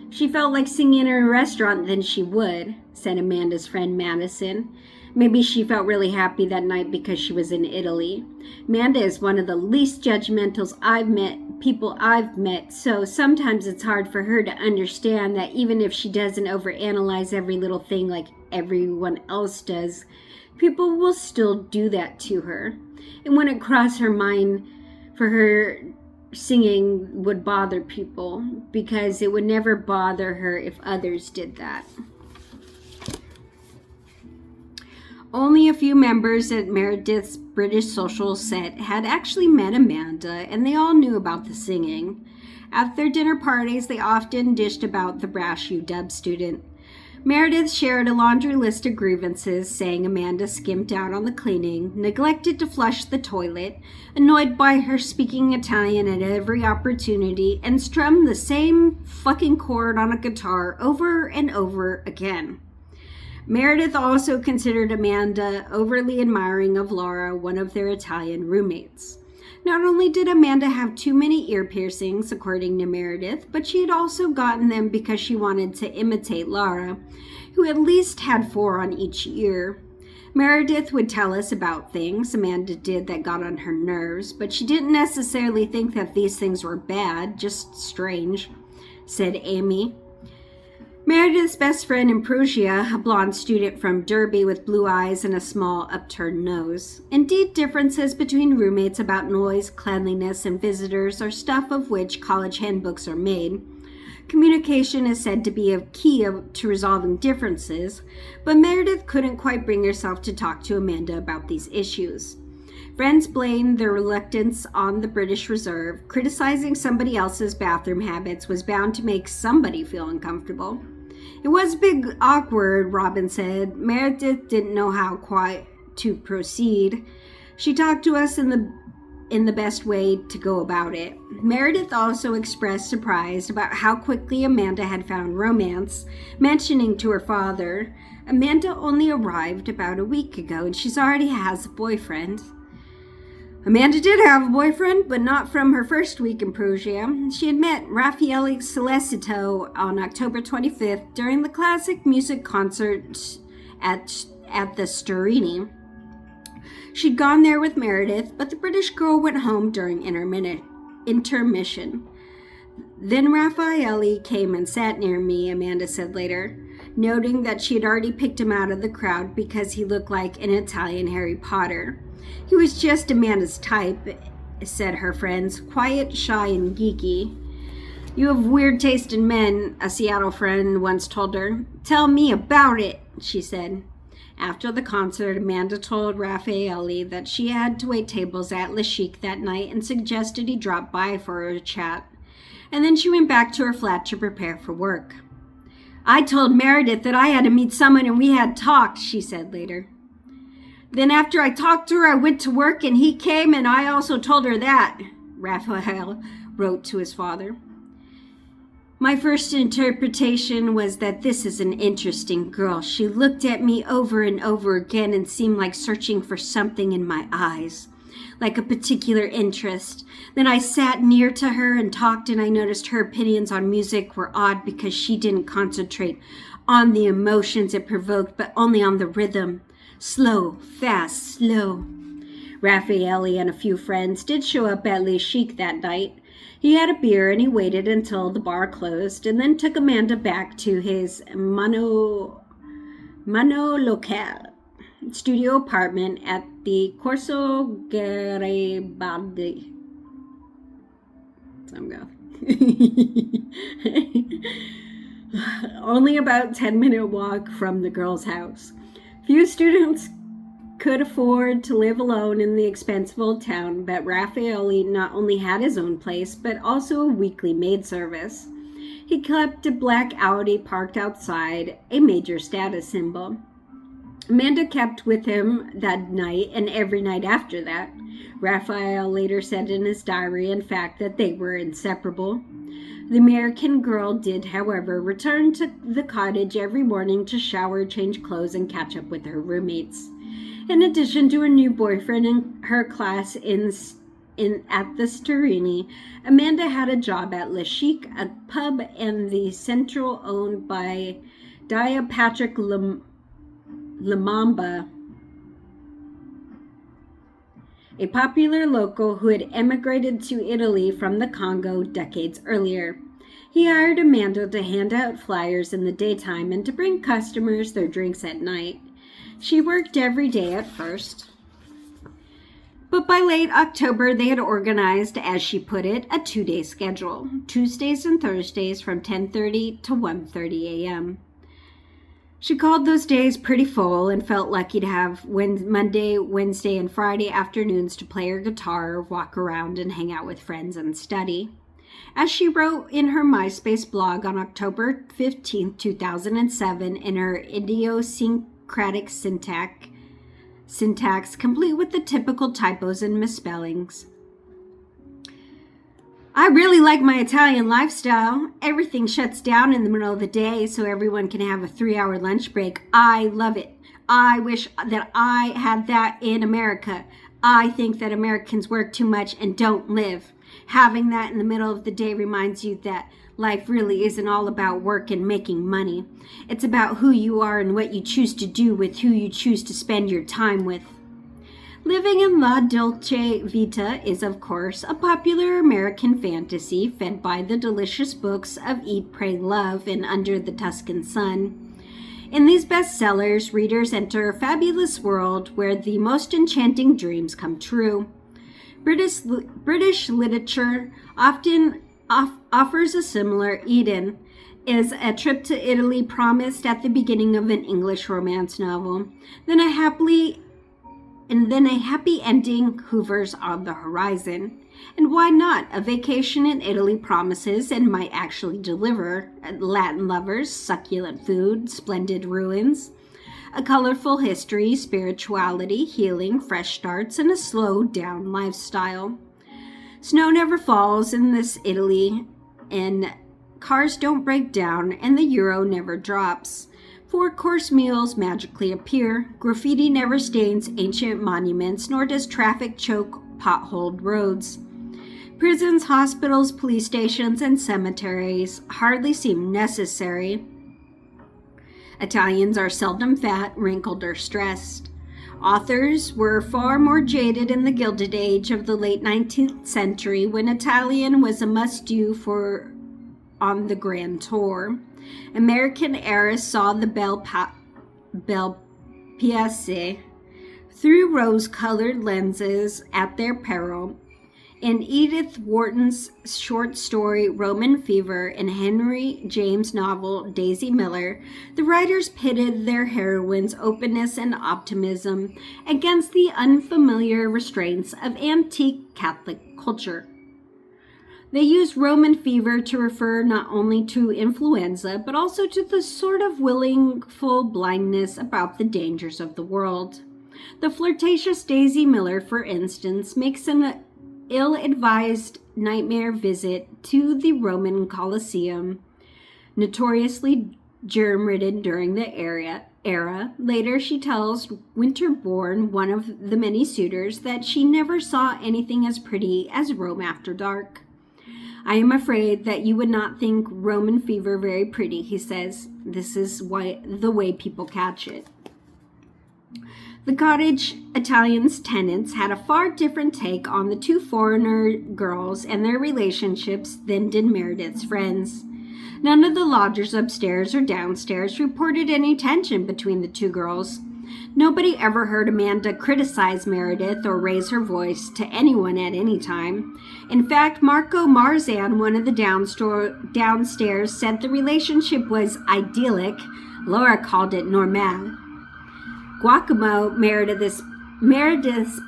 If she felt like singing in a restaurant, then she would, said Amanda's friend Madison. Maybe she felt really happy that night because she was in Italy. Amanda is one of the least judgmental people I've met, so sometimes it's hard for her to understand that even if she doesn't overanalyze every little thing like everyone else does, people will still do that to her. It wouldn't cross her mind for her singing would bother people, because it would never bother her if others did that. Only a few members at Meredith's British social set had actually met Amanda, and they all knew about the singing. At their dinner parties, they often dished about the brash UW student. Meredith shared a laundry list of grievances, saying Amanda skimped out on the cleaning, neglected to flush the toilet, annoyed by her speaking Italian at every opportunity, and strummed the same fucking chord on a guitar over and over again. Meredith also considered Amanda overly admiring of Laura, one of their Italian roommates. Not only did Amanda have too many ear piercings, according to Meredith, but she had also gotten them because she wanted to imitate Laura, who at least had 4 on each ear. Meredith would tell us about things Amanda did that got on her nerves, but she didn't necessarily think that these things were bad, just strange, said Amy. Meredith's best friend in Perugia, a blonde student from Derby with blue eyes and a small upturned nose. Indeed, differences between roommates about noise, cleanliness, and visitors are stuff of which college handbooks are made. Communication is said to be a key to resolving differences, but Meredith couldn't quite bring herself to talk to Amanda about these issues. Friends blamed their reluctance on the British Reserve. Criticizing somebody else's bathroom habits was bound to make somebody feel uncomfortable. It was a bit awkward, Robin said. Meredith didn't know how quite to proceed. She talked to us in the best way to go about it. Meredith also expressed surprise about how quickly Amanda had found romance, mentioning to her father, Amanda only arrived about a week ago and she already has a boyfriend. Amanda did have a boyfriend, but not from her first week in Perugia. She had met Raffaele Celestito on October 25th during the classic music concert at the Storini. She'd gone there with Meredith, but the British girl went home during intermission. Then Raffaele came and sat near me, Amanda said later, noting that she had already picked him out of the crowd because he looked like an Italian Harry Potter. He was just Amanda's type, said her friends, quiet, shy, and geeky. You have weird taste in men, a Seattle friend once told her. Tell me about it, she said. After the concert, Amanda told Raffaele that she had to wait tables at Le Chic that night and suggested he drop by for a chat. And then she went back to her flat to prepare for work. I told Meredith that I had to meet someone and we had talked, she said later. Then after I talked to her, I went to work and he came and I also told her that, Raphael wrote to his father. My first interpretation was that this is an interesting girl. She looked at me over and over again and seemed like searching for something in my eyes, like a particular interest. Then I sat near to her and talked, and I noticed her opinions on music were odd because she didn't concentrate on the emotions it provoked, but only on the rhythm. Slow, fast, slow. Raffaele and a few friends did show up at Le Chic that night. He had a beer and he waited until the bar closed and then took Amanda back to his monolocale studio apartment at the Corso Garibaldi. Only about 10-minute walk from the girl's house. Few students could afford to live alone in the expensive old town, but Raffaele not only had his own place, but also a weekly maid service. He kept a black Audi parked outside, a major status symbol. Amanda kept with him that night and every night after that. Raphael later said in his diary, in fact, that they were inseparable. The American girl did, however, return to the cottage every morning to shower, change clothes, and catch up with her roommates. In addition to her new boyfriend and her class at the Sterini, Amanda had a job at Le Chic, a pub in the Central owned by Dia Patrick Lamamba, a popular local who had emigrated to Italy from the Congo decades earlier. He hired Amanda to hand out flyers in the daytime and to bring customers their drinks at night. She worked every day at first, but by late October they had organized, as she put it, a 2-day schedule, Tuesdays and Thursdays from 10:30 to 1:30 a.m. She called those days pretty full and felt lucky to have Monday, Wednesday, and Friday afternoons to play her guitar, walk around, and hang out with friends and study. As she wrote in her MySpace blog on October 15, 2007, in her idiosyncratic syntax, complete with the typical typos and misspellings. I really like my Italian lifestyle. Everything shuts down in the middle of the day so everyone can have a 3-hour lunch break. I love it. I wish that I had that in America. I think that Americans work too much and don't live. Having that in the middle of the day reminds you that life really isn't all about work and making money. It's about who you are and what you choose to do with who you choose to spend your time with. Living in La Dolce Vita is, of course, a popular American fantasy fed by the delicious books of Eat, Pray, Love and Under the Tuscan Sun. In these bestsellers, readers enter a fabulous world where the most enchanting dreams come true. British literature often offers a similar Eden. Is a trip to Italy promised at the beginning of an English romance novel, then a happy ending hovers on the horizon. And why not? A vacation in Italy promises and might actually deliver Latin lovers, succulent food, splendid ruins, a colorful history, spirituality, healing, fresh starts, and a slowed down lifestyle. Snow never falls in this Italy, and cars don't break down, and the euro never drops. 4-course meals magically appear. Graffiti never stains ancient monuments, nor does traffic choke potholed roads. Prisons, hospitals, police stations, and cemeteries hardly seem necessary. Italians are seldom fat, wrinkled, or stressed. Authors were far more jaded in the Gilded Age of the late 19th century, when Italian was a must-do on the grand tour. American heirs saw the Bel Paese through rose-colored lenses at their peril. In Edith Wharton's short story Roman Fever and Henry James' novel Daisy Miller, the writers pitted their heroines' openness and optimism against the unfamiliar restraints of antique Catholic culture. They used Roman fever to refer not only to influenza, but also to the sort of willful blindness about the dangers of the world. The flirtatious Daisy Miller, for instance, makes an ill-advised nightmare visit to the Roman Colosseum, notoriously germ-ridden during the era. Later, she tells Winterbourne, one of the many suitors, that she never saw anything as pretty as Rome after dark. I am afraid that you would not think Roman fever very pretty, he says. This is the way people catch it. The cottage Italian's tenants had a far different take on the two foreigner girls and their relationships than did Meredith's friends. None of the lodgers upstairs or downstairs reported any tension between the two girls. Nobody ever heard Amanda criticize Meredith or raise her voice to anyone at any time. In fact, Marco Marzan, one of the downstairs, said the relationship was idyllic. Laura called it normal. Giacomo, Meredith's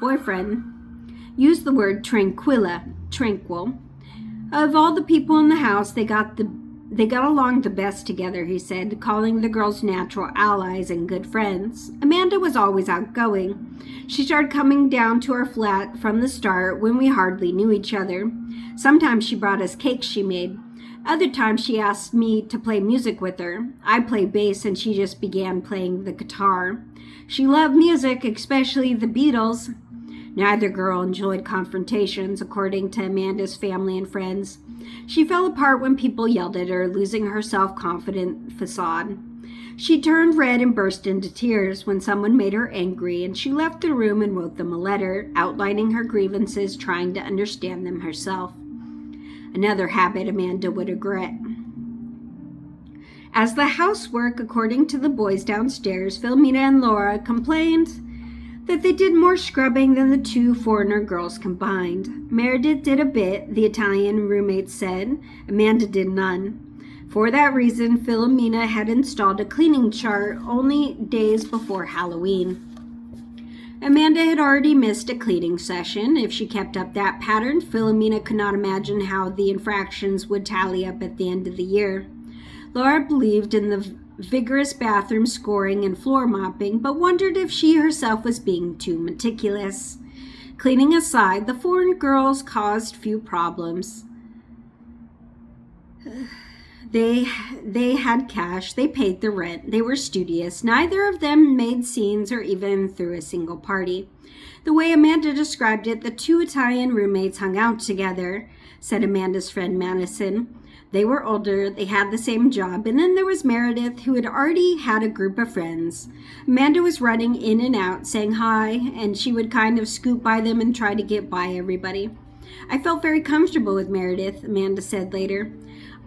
boyfriend, used the word tranquil. Of all the people in the house, they got along the best together, he said, calling the girls natural allies and good friends. Amanda was always outgoing. She started coming down to our flat from the start when we hardly knew each other. Sometimes she brought us cakes she made. Other times she asked me to play music with her. I played bass and she just began playing the guitar. She loved music, especially the Beatles. Neither girl enjoyed confrontations, according to Amanda's family and friends. She fell apart when people yelled at her, losing her self-confident facade. She turned red and burst into tears when someone made her angry, and she left the room and wrote them a letter, outlining her grievances, trying to understand them herself. Another habit Amanda would regret. As the housework, according to the boys downstairs, Philomena and Laura complained that they did more scrubbing than the two foreigner girls combined. Meredith did a bit, the Italian roommate said. Amanda did none. For that reason, Philomena had installed a cleaning chart only days before Halloween. Amanda had already missed a cleaning session. If she kept up that pattern, Philomena could not imagine how the infractions would tally up at the end of the year. Laura believed in the vigorous bathroom scoring and floor mopping, but wondered if she herself was being too meticulous. Cleaning aside, the foreign girls caused few problems. They had cash, they paid the rent, they were studious. Neither of them made scenes or even threw a single party. The way Amanda described it, the two Italian roommates hung out together, said Amanda's friend Madison. They were older, they had the same job, and then there was Meredith, who had already had a group of friends. Amanda was running in and out, saying hi, and she would kind of scoot by them and try to get by everybody. I felt very comfortable with Meredith, Amanda said later.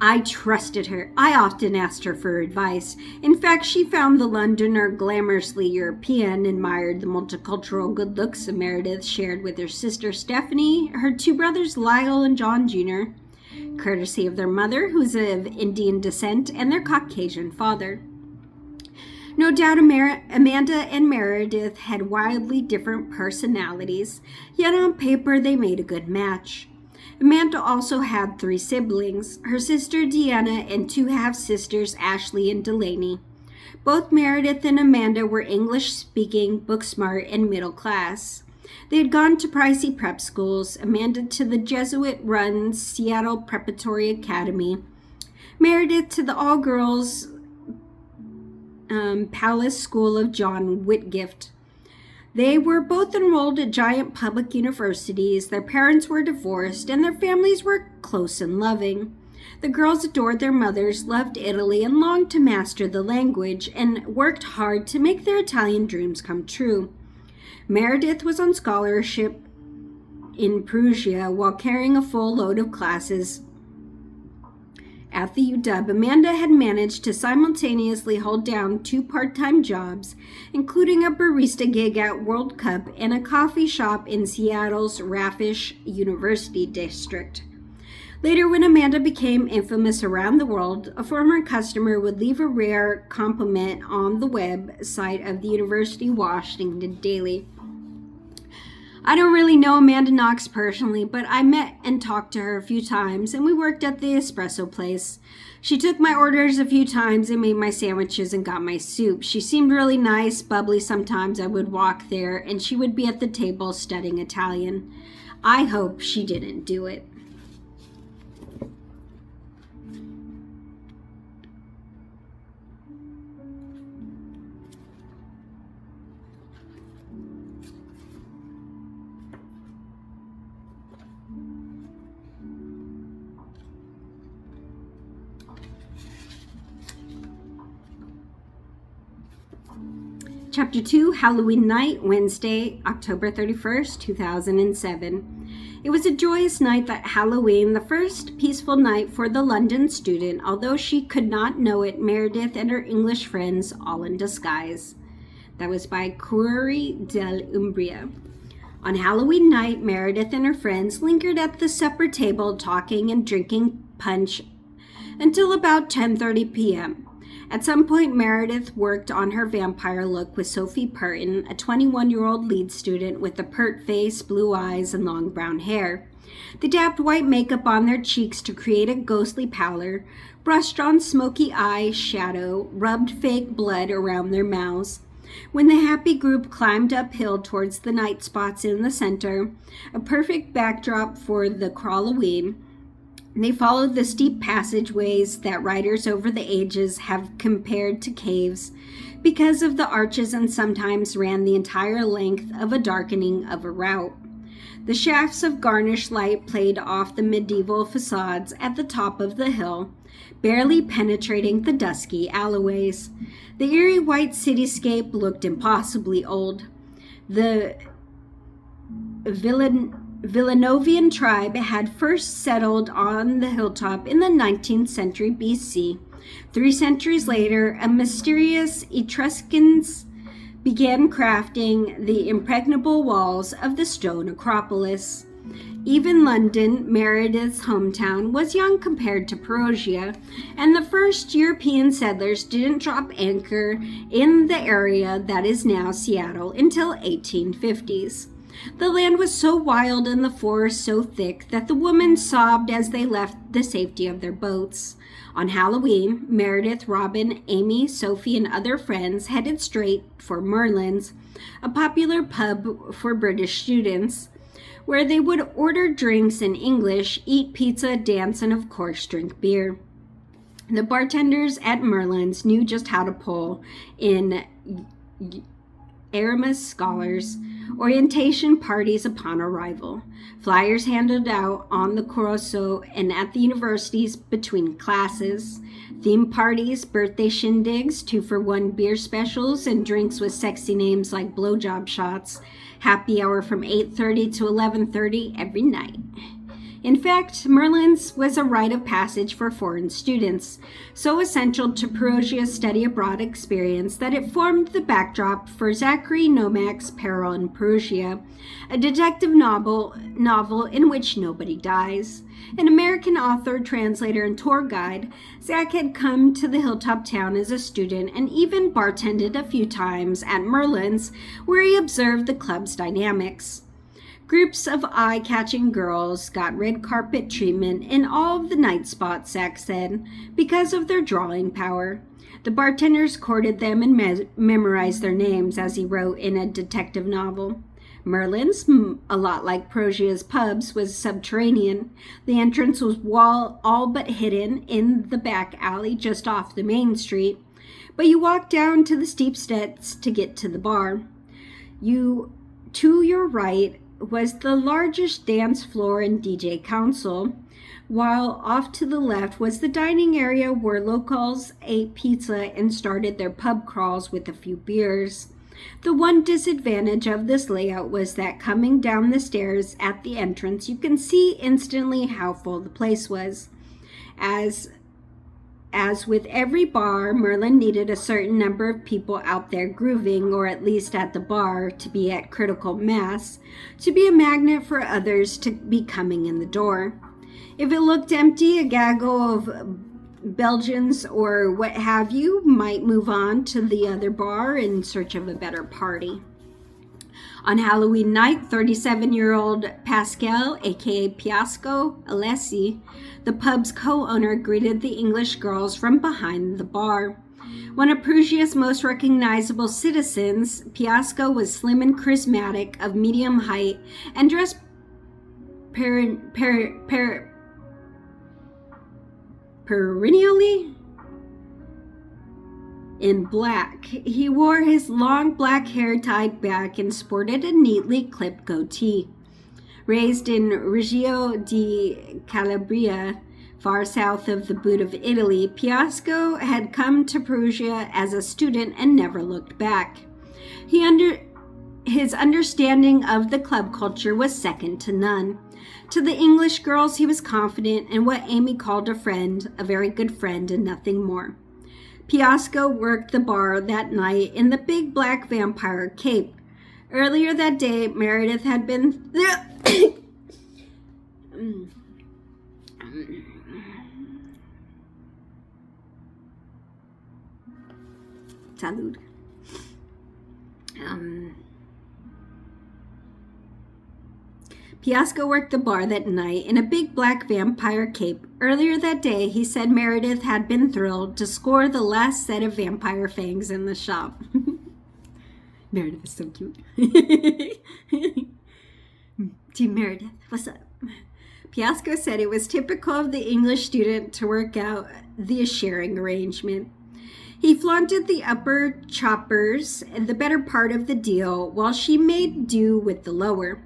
I trusted her. I often asked her for advice. In fact, she found the Londoner glamorously European, admired the multicultural good looks of Meredith shared with her sister Stephanie, her two brothers Lyle and John Jr., courtesy of their mother, who's of Indian descent, and their Caucasian father. No doubt Amanda and Meredith had wildly different personalities, yet on paper they made a good match. Amanda also had 3 siblings, her sister Deanna and 2 half-sisters Ashley and Delaney. Both Meredith and Amanda were English-speaking, book-smart, and middle-class. They had gone to pricey prep schools, Amanda to the Jesuit-run Seattle Preparatory Academy, Meredith to the all-girls Palace School of John Whitgift. They were both enrolled at giant public universities, their parents were divorced, and their families were close and loving. The girls adored their mothers, loved Italy, and longed to master the language, and worked hard to make their Italian dreams come true. Meredith was on scholarship in Perugia while carrying a full load of classes at the UW. Amanda had managed to simultaneously hold down 2 part-time jobs, including a barista gig at World Cup and a coffee shop in Seattle's Raffish University District. Later, when Amanda became infamous around the world, a former customer would leave a rare compliment on the website of the University Washington Daily. I don't really know amandaknox personally, but I met and talked to her a few times, and we worked at the espresso place. She took my orders a few times and made my sandwiches and got my soup. She seemed really nice, bubbly. Sometimes I would walk there, and she would be at the table studying Italian. I hope she didn't do it. Chapter 2, Halloween Night, Wednesday, October 31st, 2007. It was a joyous night, that Halloween, the first peaceful night for the London student, although she could not know it, Meredith and her English friends, all in disguise. That was by Cuori dell'Umbria. On Halloween night, Meredith and her friends lingered at the supper table, talking and drinking punch until about 10:30 p.m. At some point, Meredith worked on her vampire look with Sophie Purton, a 21-year-old lead student with a pert face, blue eyes, and long brown hair. They dabbed white makeup on their cheeks to create a ghostly pallor, brushed on smoky eye shadow, rubbed fake blood around their mouths. When the happy group climbed uphill towards the night spots in the center, a perfect backdrop for the Crawloween, they followed the steep passageways that writers over the ages have compared to caves because of the arches, and sometimes ran the entire length of a darkening of a route. The shafts of garnished light played off the medieval facades at the top of the hill, barely penetrating the dusky alleyways. The eerie white cityscape looked impossibly old. The Villanovian tribe had first settled on the hilltop in the 19th century BC. 3 centuries later, a mysterious Etruscans began crafting the impregnable walls of the stone Acropolis. Even London, Meredith's hometown, was young compared to Perugia, and the first European settlers didn't drop anchor in the area that is now Seattle until 1850s. The land was so wild and the forest so thick that the women sobbed as they left the safety of their boats. On Halloween, Meredith, Robin, Amy, Sophie, and other friends headed straight for Merlin's, a popular pub for British students, where they would order drinks in English, eat pizza, dance, and of course drink beer. The bartenders at Merlin's knew just how to pull in Aramis scholars orientation parties upon arrival, flyers handed out on the Corso and at the universities between classes, theme parties, birthday shindigs, 2-for-1 beer specials, and drinks with sexy names like blowjob shots, happy hour from 8:30 to 11:30 every night. In fact, Merlin's was a rite of passage for foreign students, so essential to Perugia's study abroad experience that it formed the backdrop for Zachary Nomak's Peril in Perugia, a detective novel in which nobody dies. An American author, translator, and tour guide, Zach had come to the hilltop town as a student and even bartended a few times at Merlin's, where he observed the club's dynamics. Groups of eye-catching girls got red carpet treatment in all of the night spots, Zach said, because of their drawing power. The bartenders courted them and memorized their names, as he wrote in a detective novel. Merlin's, a lot like Perugia's pubs, was subterranean. The entrance was all but hidden in the back alley just off the main street, but you walked down to the steep steps to get to the bar. To your right was the largest dance floor and DJ console, while off to the left was the dining area where locals ate pizza and started their pub crawls with a few beers. The one disadvantage of this layout was that coming down the stairs at the entrance, you can see instantly how full the place was. As with every bar, Merlin needed a certain number of people out there grooving, or at least at the bar, to be at critical mass, to be a magnet for others to be coming in the door. If it looked empty, a gaggle of Belgians or what have you might move on to the other bar in search of a better party. On Halloween night, 37-year-old Pascal, aka Piasco Alessi, the pub's co-owner, greeted the English girls from behind the bar. One of Perugia's most recognizable citizens, Piasco was slim and charismatic, of medium height, and dressed perennially in black. He wore his long black hair tied back and sported a neatly clipped goatee. Raised in Reggio di Calabria, far south of the boot of Italy, Piasco had come to Perugia as a student and never looked back. His understanding of the club culture was second to none. To the English girls, he was confident in what Amy called a friend, a very good friend, and nothing more. Piasco worked the bar that night in the big black vampire cape. Earlier that day, Meredith had been... Salud. Piasco worked the bar that night in a big black vampire cape. Earlier that day, he said Meredith had been thrilled to score the last set of vampire fangs in the shop. Meredith is so cute. Team Meredith, what's up? Piasco said it was typical of the English student to work out the sharing arrangement. He flaunted the upper choppers, the better part of the deal, while she made do with the lower.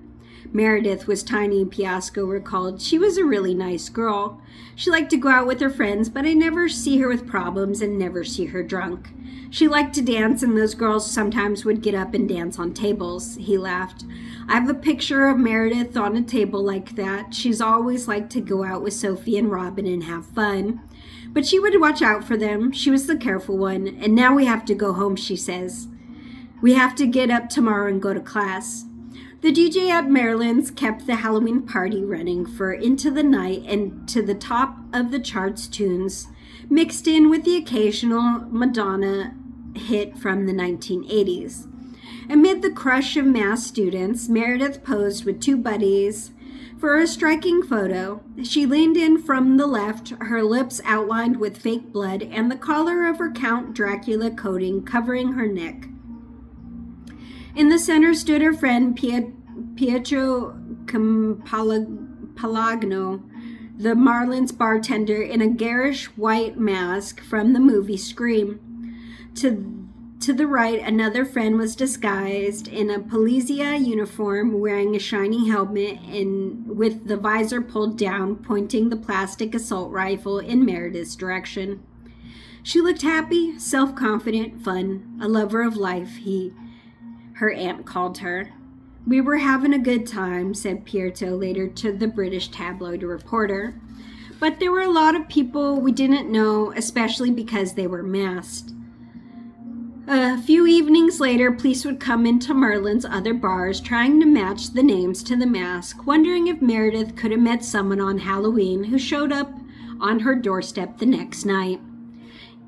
Meredith was tiny, Piasco recalled. She was a really nice girl. She liked to go out with her friends, but I never see her with problems and never see her drunk. She liked to dance, and those girls sometimes would get up and dance on tables. He laughed. I have a picture of Meredith on a table like that. She's always liked to go out with Sophie and Robin and have fun. But she would watch out for them. She was the careful one. And now we have to go home, she says. We have to get up tomorrow and go to class. The DJ at Maryland's kept the Halloween party running for into the night and to the top of the charts tunes, mixed in with the occasional Madonna hit from the 1980s. Amid the crush of mass students, Meredith posed with two buddies for a striking photo. She leaned in from the left, her lips outlined with fake blood and the collar of her Count Dracula coating covering her neck. In the center stood her friend Pietro Palagno, the Marlin's bartender, in a garish white mask from the movie Scream. To the right, another friend was disguised in a Polizia uniform, wearing a shiny helmet and with the visor pulled down, pointing the plastic assault rifle in Meredith's direction. She looked happy, self-confident, fun, a lover of life, her aunt called her. We were having a good time, said Pietro later to the British tabloid reporter. But there were a lot of people we didn't know, especially because they were masked. A few evenings later, police would come into Merlin's other bars, trying to match the names to the mask, wondering if Meredith could have met someone on Halloween who showed up on her doorstep the next night.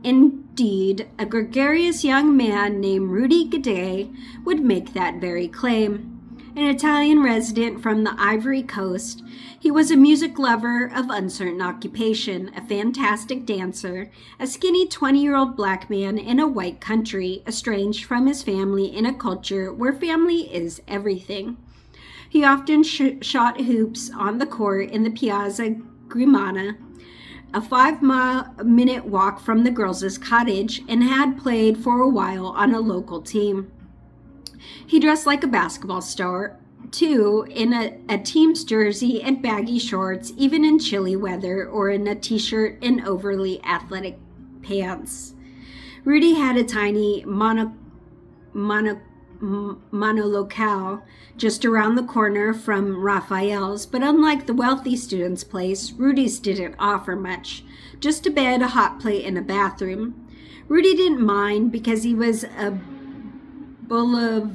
Indeed, a gregarious young man named Rudy Gade would make that very claim. An Italian resident from the Ivory Coast, he was a music lover of uncertain occupation, a fantastic dancer, a skinny 20-year-old black man in a white country, estranged from his family in a culture where family is everything. He often shot hoops on the court in the Piazza Grimana, a 5-minute walk from the girls' cottage, and had played for a while on a local team. He dressed like a basketball star, too, in a team's jersey and baggy shorts, even in chilly weather, or in a t-shirt and overly athletic pants. Rudy had a tiny monolocale just around the corner from Raphael's, but unlike the wealthy student's place, Rudy's didn't offer much. Just a bed, a hot plate, and a bathroom. Rudy didn't mind because he was a boulevardier,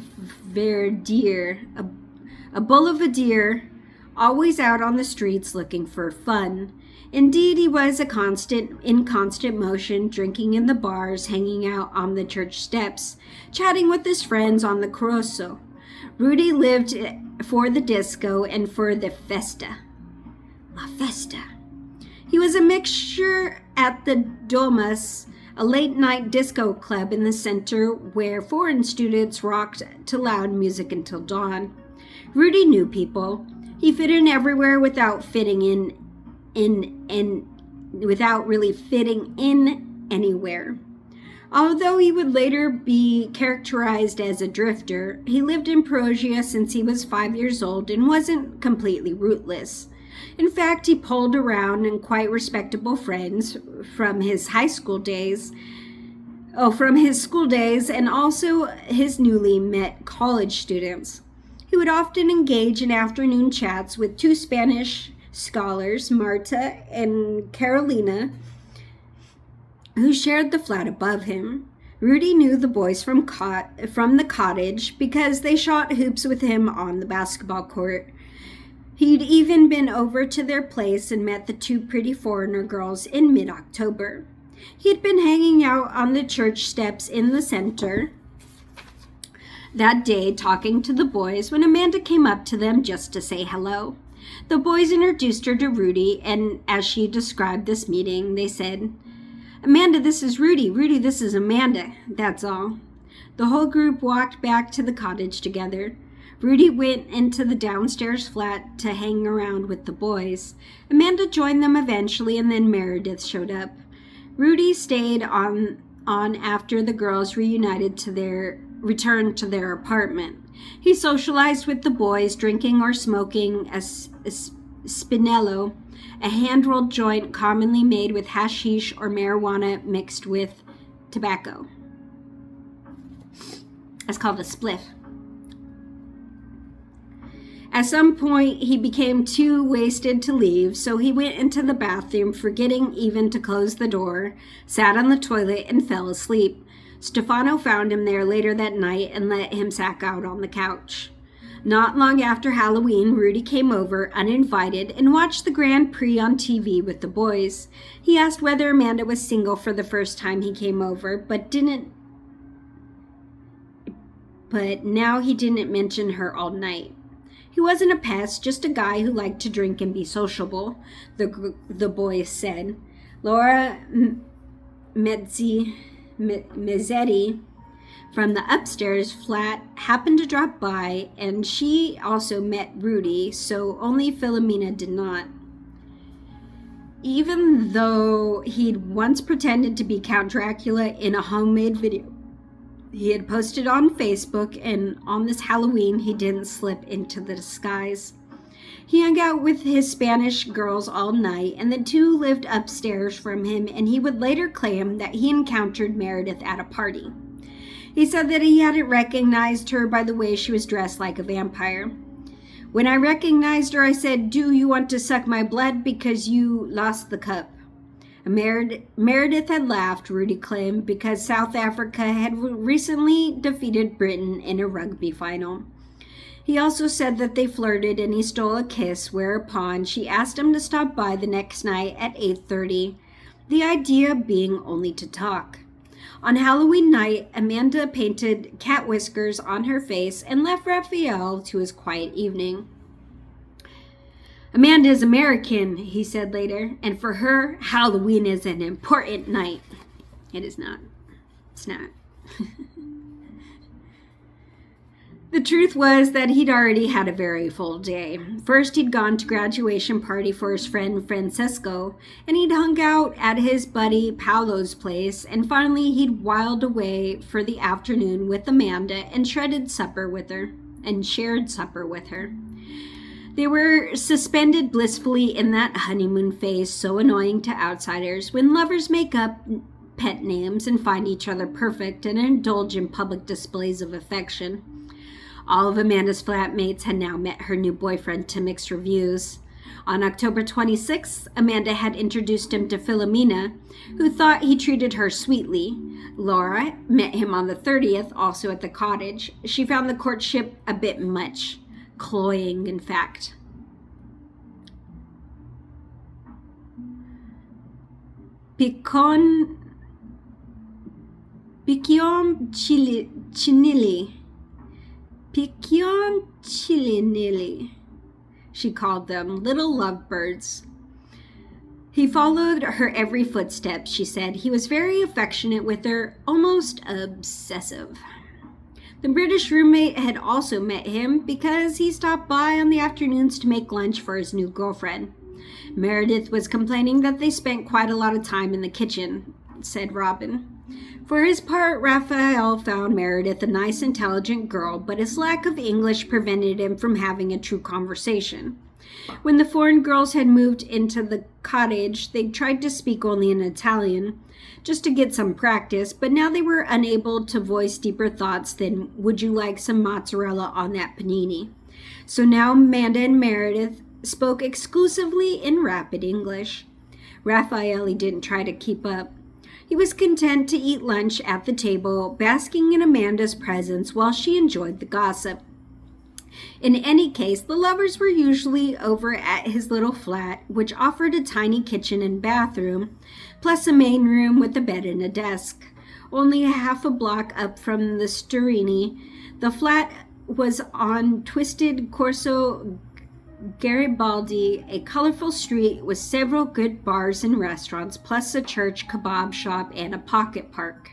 always out on the streets looking for fun. Indeed, he was in constant motion, drinking in the bars, hanging out on the church steps, chatting with his friends on the Corso. Rudy lived for the disco and for the festa. La festa. He was a mixture at the Domus, a late-night disco club in the center where foreign students rocked to loud music until dawn. Rudy knew people. He fit in everywhere without without really fitting in anywhere. Although he would later be characterized as a drifter, he lived in Perugia since he was 5 years old and wasn't completely rootless. In fact, he pulled around in quite respectable friends from his high school days from his school days and also his newly met college students. He would often engage in afternoon chats with two Spanish scholars, Marta and Carolina, who shared the flat above him. Rudy knew the boys from the cottage because they shot hoops with him on the basketball court. He'd even been over to their place and met the two pretty foreigner girls in mid-October. He'd been hanging out on the church steps in the center that day talking to the boys when Amanda came up to them just to say hello. The boys introduced her to Rudy, and as she described this meeting, they said, "Amanda, this is Rudy. Rudy, this is Amanda." That's all. The whole group walked back to the cottage together. Rudy went into the downstairs flat to hang around with the boys. Amanda joined them eventually, and then Meredith showed up. Rudy stayed on after the girls returned to their apartment. He socialized with the boys, drinking or smoking a spinello, a hand-rolled joint commonly made with hashish or marijuana mixed with tobacco. It's called a spliff. At some point, he became too wasted to leave, so he went into the bathroom, forgetting even to close the door, sat on the toilet, and fell asleep. Stefano found him there later that night and let him sack out on the couch. Not long after Halloween, Rudy came over, uninvited, and watched the Grand Prix on TV with the boys. He asked whether Amanda was single for the first time he came over, but now he didn't mention her all night. He wasn't a pest, just a guy who liked to drink and be sociable, the boys said. Laura Mezzetti from the upstairs flat happened to drop by, and she also met Rudy, so only Philomena did not. Even though he'd once pretended to be Count Dracula in a homemade video he had posted on Facebook, and on this Halloween he didn't slip into the disguise. He hung out with his Spanish girls all night, and the two lived upstairs from him, and he would later claim that he encountered Meredith at a party. He said that he hadn't recognized her by the way she was dressed like a vampire. When I recognized her, I said, "Do you want to suck my blood because you lost the cup?" Meredith had laughed, Rudy claimed, because South Africa had recently defeated Britain in a rugby final. He also said that they flirted and he stole a kiss, whereupon she asked him to stop by the next night at 8:30, the idea being only to talk. On Halloween night, Amanda painted cat whiskers on her face and left Raphael to his quiet evening. "Amanda is American," he said later, "and for her, Halloween is an important night." It is not. It's not. The truth was that he'd already had a very full day. First, he'd gone to graduation party for his friend Francesco, and he'd hung out at his buddy Paolo's place, and finally he'd whiled away for the afternoon with Amanda and shared supper with her. They were suspended blissfully in that honeymoon phase so annoying to outsiders when lovers make up pet names and find each other perfect and indulge in public displays of affection. All of Amanda's flatmates had now met her new boyfriend to mixed reviews. On October 26th, Amanda had introduced him to Philomena, who thought he treated her sweetly. Laura met him on the 30th, also at the cottage. She found the courtship a bit much. Cloying, in fact. Piccionchinili, she called them, little lovebirds. He followed her every footstep, she said. He was very affectionate with her, almost obsessive. The British roommate had also met him because he stopped by on the afternoons to make lunch for his new girlfriend. Meredith was complaining that they spent quite a lot of time in the kitchen, said Robin. For his part, Raphael found Meredith a nice, intelligent girl, but his lack of English prevented him from having a true conversation. When the foreign girls had moved into the cottage, they tried to speak only in Italian, just to get some practice, but now they were unable to voice deeper thoughts than, "Would you like some mozzarella on that panini?" So now Amanda and Meredith spoke exclusively in rapid English. Raffaele didn't try to keep up. He was content to eat lunch at the table, basking in Amanda's presence while she enjoyed the gossip. In any case, the lovers were usually over at his little flat, which offered a tiny kitchen and bathroom, plus a main room with a bed and a desk. Only half a block up from the Storini, the flat was on twisted Corso Garibaldi, a colorful street with several good bars and restaurants, plus a church, kebab shop, and a pocket park.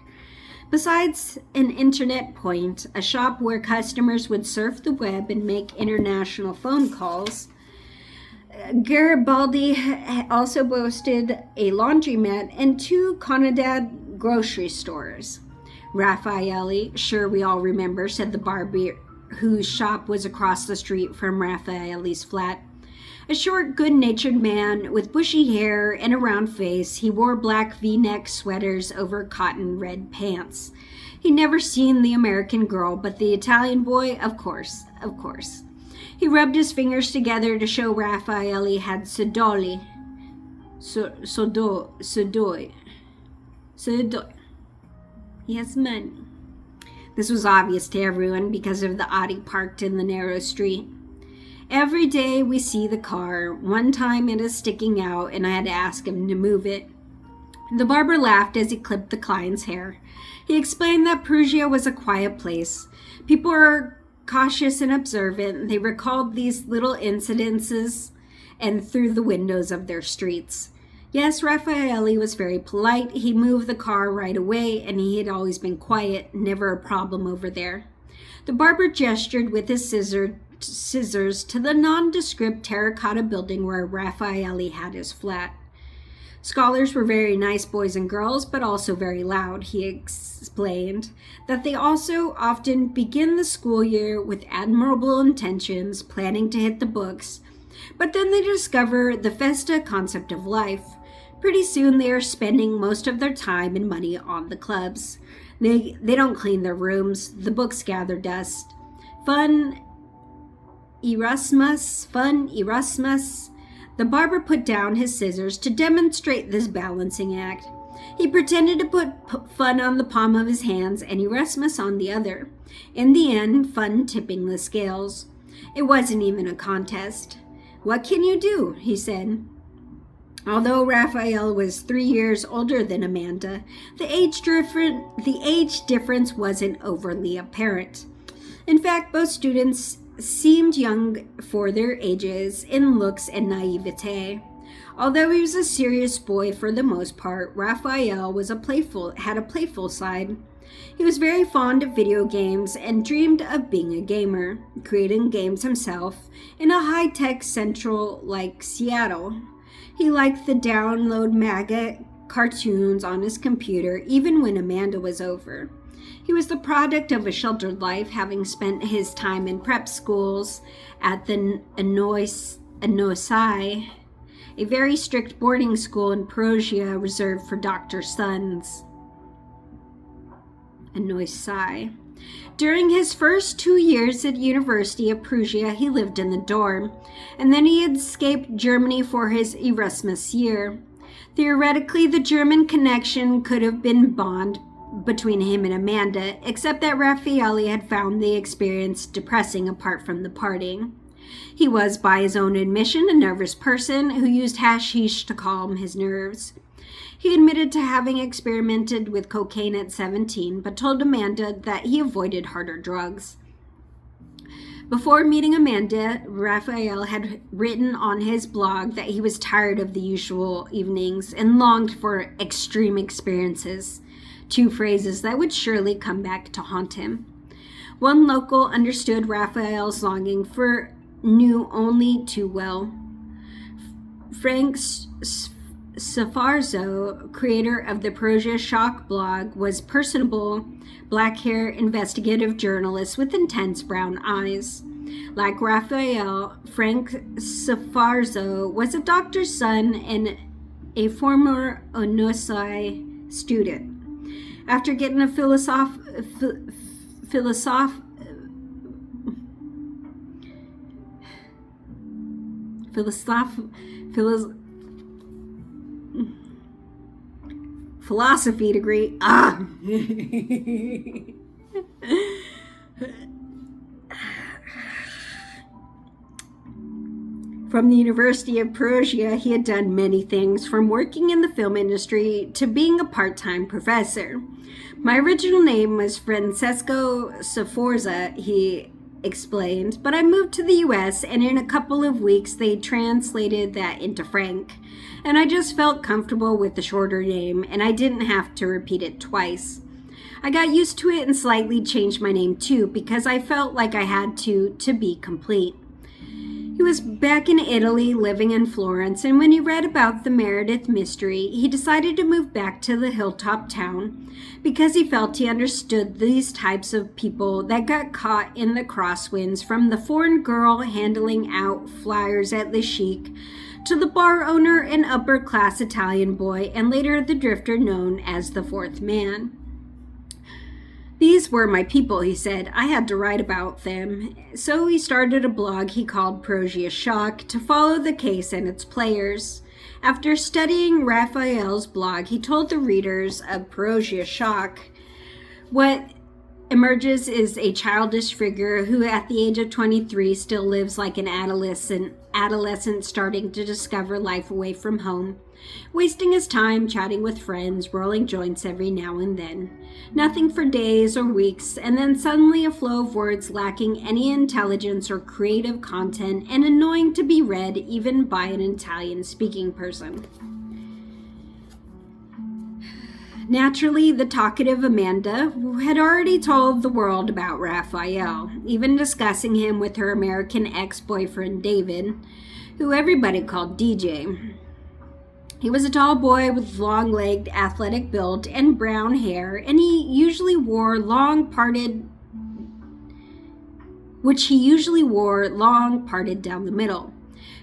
Besides an internet point, a shop where customers would surf the web and make international phone calls, Garibaldi also boasted a laundromat and 2 Conadad grocery stores. Raffaele, sure we all remember, said the barber whose shop was across the street from Raffaele's flat. A short, good-natured man with bushy hair and a round face, he wore black V-neck sweaters over cotton red pants. He'd never seen the American girl, but the Italian boy, of course. He rubbed his fingers together to show Raffaele had sodoi. He has money. This was obvious to everyone because of the Audi parked in the narrow street. Every day we see the car. One time it is sticking out and I had to ask him to move it. The barber laughed as he clipped the client's hair. He explained that Perugia was a quiet place. People are cautious and observant. They recalled these little incidences and through the windows of their streets. Yes, Raffaele was very polite. He moved the car right away, and he had always been quiet, never a problem over there. The barber gestured with his scissors to the nondescript terracotta building where Raffaele had his flat. Scholars were very nice boys and girls, but also very loud, he explained, that they also often begin the school year with admirable intentions, planning to hit the books, but then they discover the festa concept of life. Pretty soon they are spending most of their time and money on the clubs. They don't clean their rooms, the books gather dust. Fun Erasmus. The barber put down his scissors to demonstrate this balancing act. He pretended to put fun on the palm of his hands and Erasmus on the other. In the end, fun tipping the scales. It wasn't even a contest. "What can you do?" he said. Although Raphael was 3 years older than Amanda, the age difference wasn't overly apparent. In fact, both students seemed young for their ages in looks and naivete. Although he was a serious boy for the most part, Raphael had a playful side. He was very fond of video games and dreamed of being a gamer, creating games himself in a high-tech central like Seattle. He liked the download MAGA cartoons on his computer even when Amanda was over. He was the product of a sheltered life, having spent his time in prep schools at the Anosai, a very strict boarding school in Perugia reserved for doctor sons. Anosai. During his first 2 years at University of Perugia, he lived in the dorm, and then he had escaped Germany for his Erasmus year. Theoretically, the German connection could have been bond between him and Amanda, except that Raffaele had found the experience depressing apart from the partying. He was, by his own admission, a nervous person who used hashish to calm his nerves. He admitted to having experimented with cocaine at 17, but told Amanda that he avoided harder drugs. Before meeting Amanda, Raphael had written on his blog that he was tired of the usual evenings and longed for extreme experiences, 2 phrases that would surely come back to haunt him. One local understood Raphael's longing for knew only too well. Frank Sfarzo, creator of the Perugia Shock blog, was personable, black-haired investigative journalist with intense brown eyes. Like Raphael, Frank Sforza was a doctor's son and a former Onosai student. After getting a philosophy degree. From the University of Perugia, he had done many things, from working in the film industry to being a part-time professor. My original name was Francesco Sforza, he explained, but I moved to the US and in a couple of weeks they translated that into Frank. And I just felt comfortable with the shorter name and I didn't have to repeat it twice. I got used to it and slightly changed my name too because I felt like I had to be complete. He was back in Italy living in Florence, and when he read about the Meredith mystery, he decided to move back to the hilltop town because he felt he understood these types of people that got caught in the crosswinds, from the foreign girl handing out flyers at the chic to the bar owner and upper-class Italian boy, and later the drifter known as the fourth man. These were my people, he said. I had to write about them. So he started a blog he called Perugia Shock to follow the case and its players. After studying Raphael's blog, he told the readers of Perugia Shock what emerges is a childish figure who at the age of 23 still lives like an adolescent starting to discover life away from home, wasting his time chatting with friends, rolling joints every now and then. Nothing for days or weeks, and then suddenly a flow of words lacking any intelligence or creative content and annoying to be read even by an Italian-speaking person. Naturally, the talkative Amanda had already told the world about Raphael, even discussing him with her American ex-boyfriend David, who everybody called DJ. He was a tall boy with long-legged, athletic build and brown hair, and he usually wore long parted down the middle.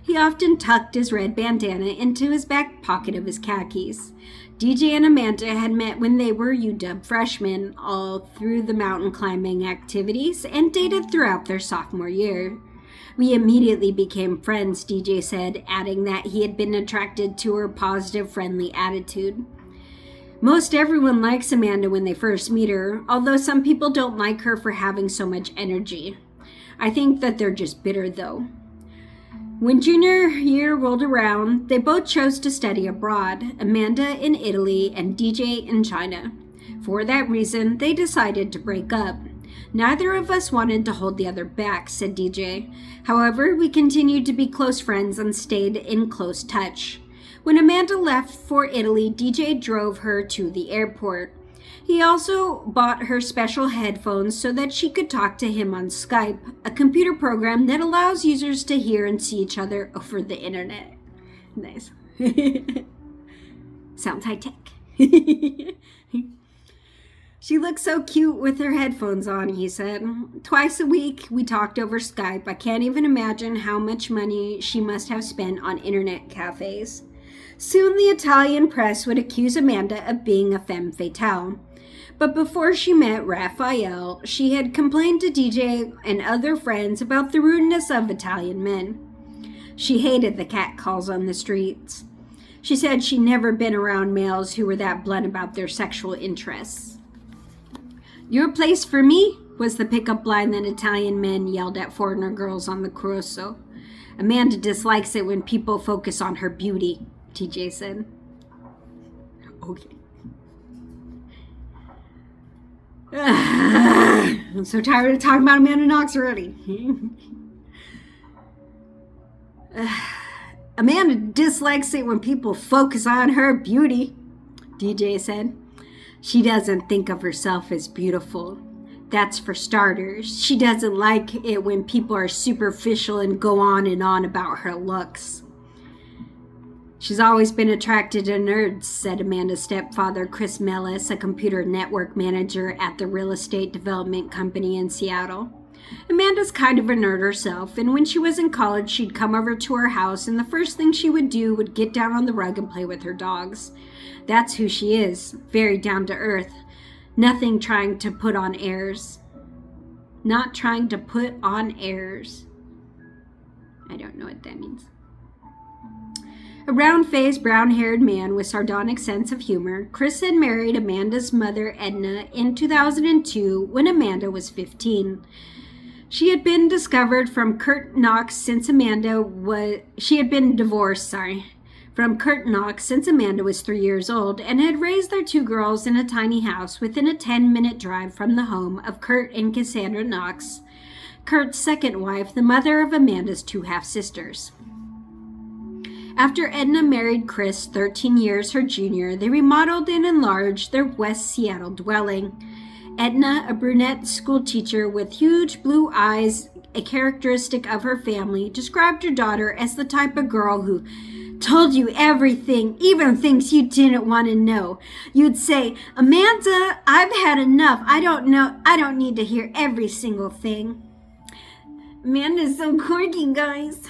He often tucked his red bandana into his back pocket of his khakis. DJ and Amanda had met when they were UW freshmen, all through the mountain climbing activities, and dated throughout their sophomore year. We immediately became friends, DJ said, adding that he had been attracted to her positive, friendly attitude. Most everyone likes Amanda when they first meet her, although some people don't like her for having so much energy. I think that they're just bitter, though. When junior year rolled around, they both chose to study abroad, Amanda in Italy and DJ in China. For that reason, they decided to break up. Neither of us wanted to hold the other back, said DJ. However, we continued to be close friends and stayed in close touch. When Amanda left for Italy, DJ drove her to the airport. He also bought her special headphones so that she could talk to him on Skype, a computer program that allows users to hear and see each other over the internet. Nice. Sounds high-tech. She looks so cute with her headphones on, he said. Twice a week, we talked over Skype. I can't even imagine how much money she must have spent on internet cafes. Soon the Italian press would accuse Amanda of being a femme fatale. But before she met Raphael, she had complained to DJ and other friends about the rudeness of Italian men. She hated the catcalls on the streets. She said she'd never been around males who were that blunt about their sexual interests. "Your place for me," was the pickup line that Italian men yelled at foreigner girls on the Corso. "Amanda dislikes it when people focus on her beauty," TJ said. Okay. I'm so tired of talking about amandaknox already. "Amanda dislikes it when people focus on her beauty," DJ said. "She doesn't think of herself as beautiful. That's for starters. She doesn't like it when people are superficial and go on and on about her looks." "She's always been attracted to nerds," said Amanda's stepfather, Chris Mellis, a computer network manager at the real estate development company in Seattle. Amanda's kind of a nerd herself, and when she was in college, she'd come over to her house, and the first thing she would do would get down on the rug and play with her dogs. That's who she is, very down to earth. Nothing trying to put on airs. Not trying to put on airs. I don't know what that means. A round-faced, brown-haired man with sardonic sense of humor, Chris had married Amanda's mother, Edna, in 2002 when Amanda was 15. She had been discovered from Kurt Knox since Amanda was... She had been divorced, from Kurt Knox since Amanda was 3 years old and had raised their 2 girls in a tiny house within a 10-minute drive from the home of Kurt and Cassandra Knox, Kurt's second wife, the mother of Amanda's 2 half-sisters. After Edna married Chris 13 years her junior, they remodeled and enlarged their West Seattle dwelling. Edna, a brunette schoolteacher with huge blue eyes, a characteristic of her family, described her daughter as the type of girl who told you everything, even things you didn't want to know. You'd say, "Amanda, I've had enough. I don't need to hear every single thing." Amanda's so quirky, guys.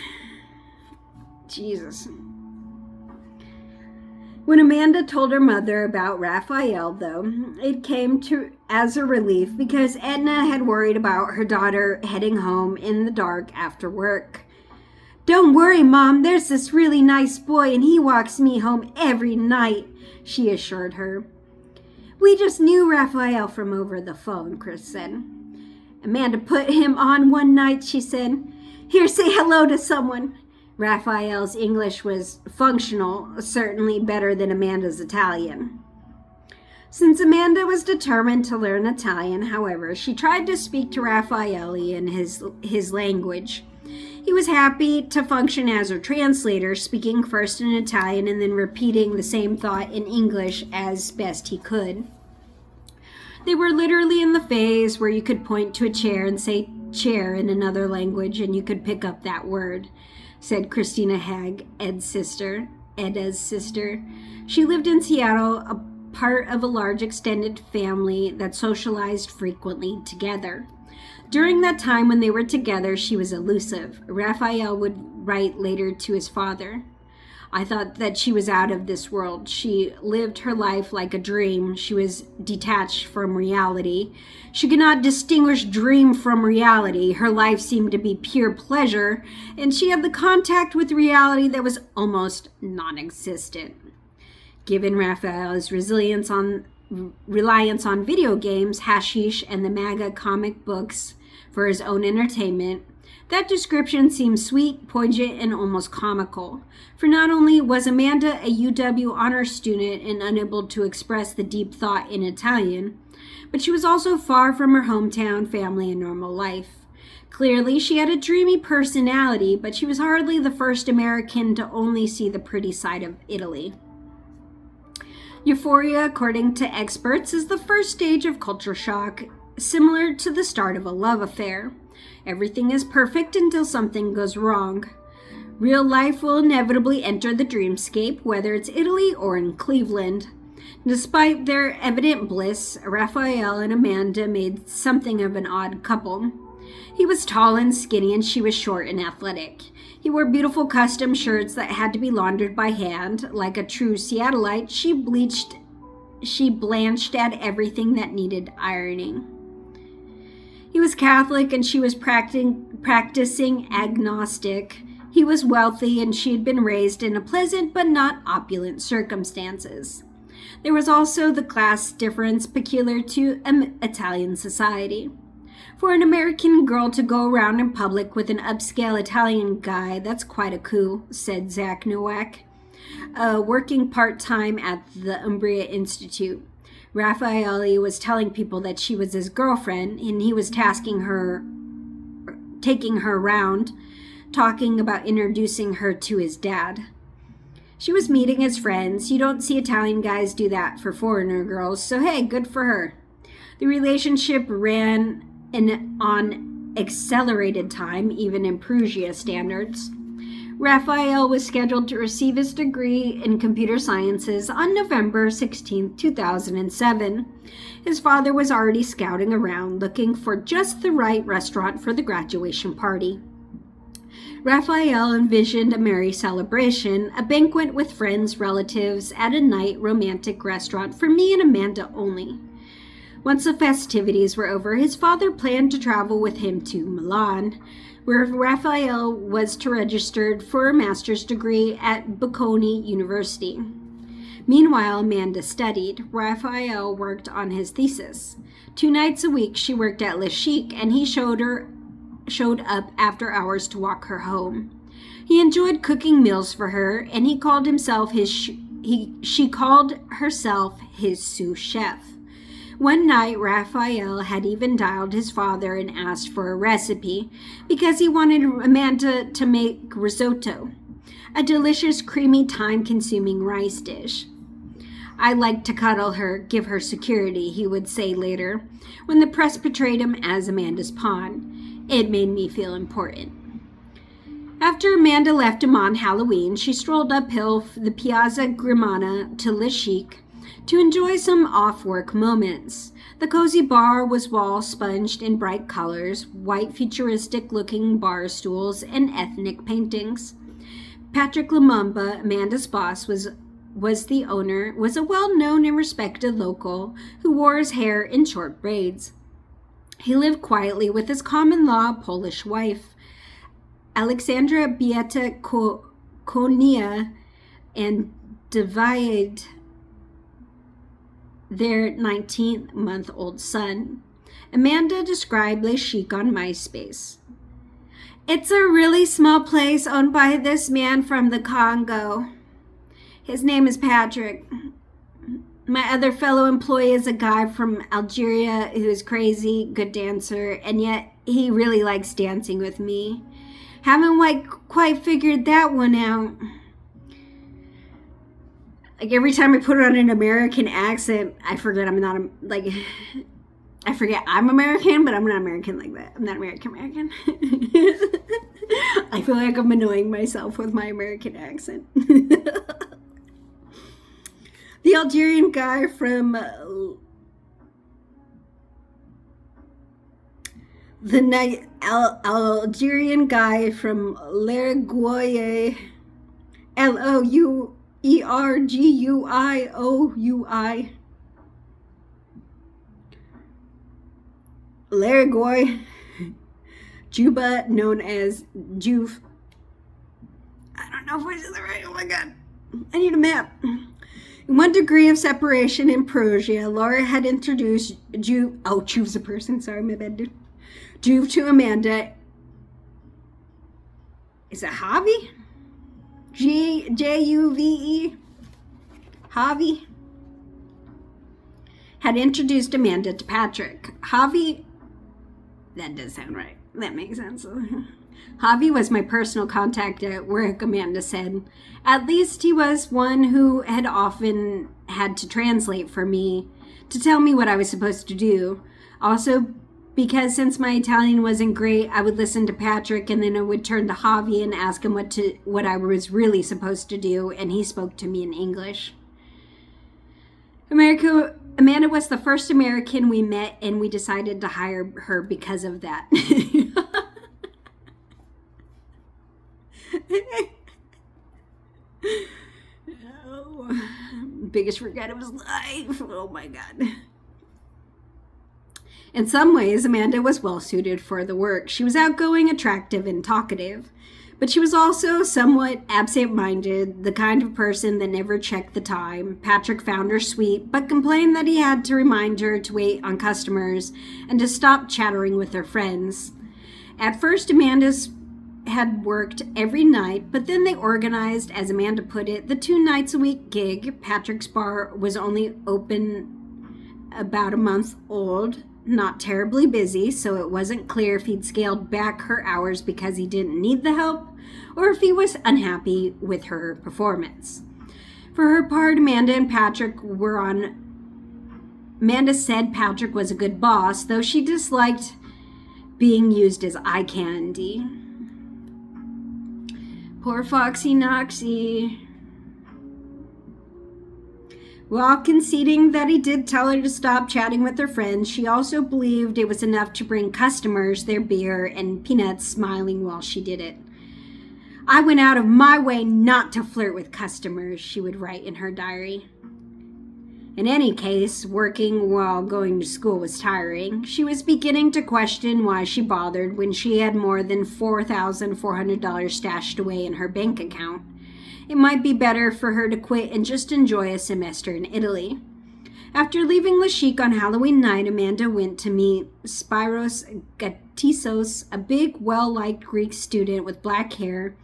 Jesus. When Amanda told her mother about Raphael, though, it came as a relief because Edna had worried about her daughter heading home in the dark after work. "Don't worry, Mom, there's this really nice boy and he walks me home every night," she assured her. "We just knew Raphael from over the phone," Chris said. "Amanda put him on one night," she said. "Here, say hello to someone." Raphael's English was functional, certainly better than Amanda's Italian. Since Amanda was determined to learn Italian, however, she tried to speak to Raphael in his language. He was happy to function as her translator, speaking first in Italian and then repeating the same thought in English as best he could. They were literally in the phase where you could point to a chair and say chair in another language and you could pick up that word, said Christina Hagg, Edda's sister. She lived in Seattle, a part of a large extended family that socialized frequently together. During that time when they were together, she was elusive. Raphael would write later to his father, "I thought that she was out of this world. She lived her life like a dream. She was detached from reality. She could not distinguish dream from reality. Her life seemed to be pure pleasure, and she had the contact with reality that was almost non-existent." Given Raphael's reliance on video games, hashish, and the MAGA comic books for his own entertainment, that description seems sweet, poignant, and almost comical. For not only was Amanda a UW honors student and unable to express the deep thought in Italian, but she was also far from her hometown, family, and normal life. Clearly, she had a dreamy personality, but she was hardly the first American to only see the pretty side of Italy. Euphoria, according to experts, is the first stage of culture shock, similar to the start of a love affair. Everything is perfect until something goes wrong. Real life will inevitably enter the dreamscape, whether it's Italy or in Cleveland. Despite their evident bliss, Raphael and Amanda made something of an odd couple. He was tall and skinny, and she was short and athletic. He wore beautiful custom shirts that had to be laundered by hand. Like a true Seattleite, she blanched at everything that needed ironing. He was Catholic and she was practicing agnostic. He was wealthy and she had been raised in a pleasant but not opulent circumstances. There was also the class difference peculiar to Italian society. For an American girl to go around in public with an upscale Italian guy, that's quite a coup, said Zach Nowak, working part-time at the Umbria Institute. Raffaele was telling people that she was his girlfriend, and he was taking her around, talking about introducing her to his dad. She was meeting his friends. You don't see Italian guys do that for foreigner girls, so hey, good for her. The relationship ran on accelerated time, even in Perugia standards. Raphael was scheduled to receive his degree in computer sciences on November 16, 2007. His father was already scouting around, looking for just the right restaurant for the graduation party. Raphael envisioned a merry celebration, a banquet with friends, relatives, at a night romantic restaurant for me and Amanda only. Once the festivities were over, his father planned to travel with him to Milan, where Raphael was to register for a master's degree at Bocconi University. Meanwhile, Amanda studied. Raphael worked on his thesis. 2 nights a week she worked at Le Chic, and he showed up after hours to walk her home. He enjoyed cooking meals for her, and she called herself his sous chef. One night, Raphael had even dialed his father and asked for a recipe because he wanted Amanda to make risotto, a delicious, creamy, time-consuming rice dish. "I like to cuddle her, give her security," he would say later, when the press portrayed him as Amanda's pawn. "It made me feel important." After Amanda left him on Halloween, she strolled uphill the Piazza Grimana to Le Chic to enjoy some off-work moments. The cozy bar was wall-sponged in bright colors, white futuristic-looking bar stools, and ethnic paintings. Patrick Lumumba, Amanda's boss, was the owner, was a well-known and respected local who wore his hair in short braids. He lived quietly with his common-law Polish wife, Alexandra Beata Konia, and divided their 19-month-old son. Amanda described Le Chic on MySpace. "It's a really small place owned by this man from the Congo. His name is Patrick. My other fellow employee is a guy from Algeria who is crazy, good dancer, and yet he really likes dancing with me. Haven't quite figured that one out." Like, every time I put on an American accent, I forget I'm American, but I'm not American like that. I'm not American. I feel like I'm annoying myself with my American accent. The Algerian guy from Algerian guy from L'Erguoui, Lerguioi, L'Erguoui, Juba, known as Juve. I don't know if I said that right. Oh my god. I need a map. In 1 degree of separation in Perugia, Laura had introduced Juve's a person. Sorry, my bad, dude. Juve to Amanda. Is it Javi? Juve? Javi? Had introduced Amanda to Patrick. Javi, that does sound right. That makes sense. Javi was my personal contact at work, Amanda said. At least he was one who had often had to translate for me, to tell me what I was supposed to do. Also, because since my Italian wasn't great, I would listen to Patrick and then I would turn to Javi and ask him what I was really supposed to do, and he spoke to me in English. Amanda was the first American we met, and we decided to hire her because of that. Biggest regret of his life. Oh my god. In some ways, Amanda was well suited for the work. She was outgoing, attractive, and talkative, but she was also somewhat absent-minded, the kind of person that never checked the time. Patrick found her sweet, but complained that he had to remind her to wait on customers and to stop chattering with her friends. At first, Amanda's had worked every night, but then they organized, as Amanda put it, the 2 nights a week gig. Patrick's bar was only open about a month old, not terribly busy, so it wasn't clear if he'd scaled back her hours because he didn't need the help or if he was unhappy with her performance. For her part, Amanda said Patrick was a good boss, though she disliked being used as eye candy. Poor Foxy Noxy. While conceding that he did tell her to stop chatting with her friends, she also believed it was enough to bring customers their beer and peanuts, smiling while she did it. "I went out of my way not to flirt with customers," she would write in her diary. In any case, working while going to school was tiring. She was beginning to question why she bothered when she had more than $4,400 stashed away in her bank account. It might be better for her to quit and just enjoy a semester in Italy. After leaving La Chic on Halloween night, Amanda went to meet Spiros Gattisos, a big, well-liked Greek student with black hair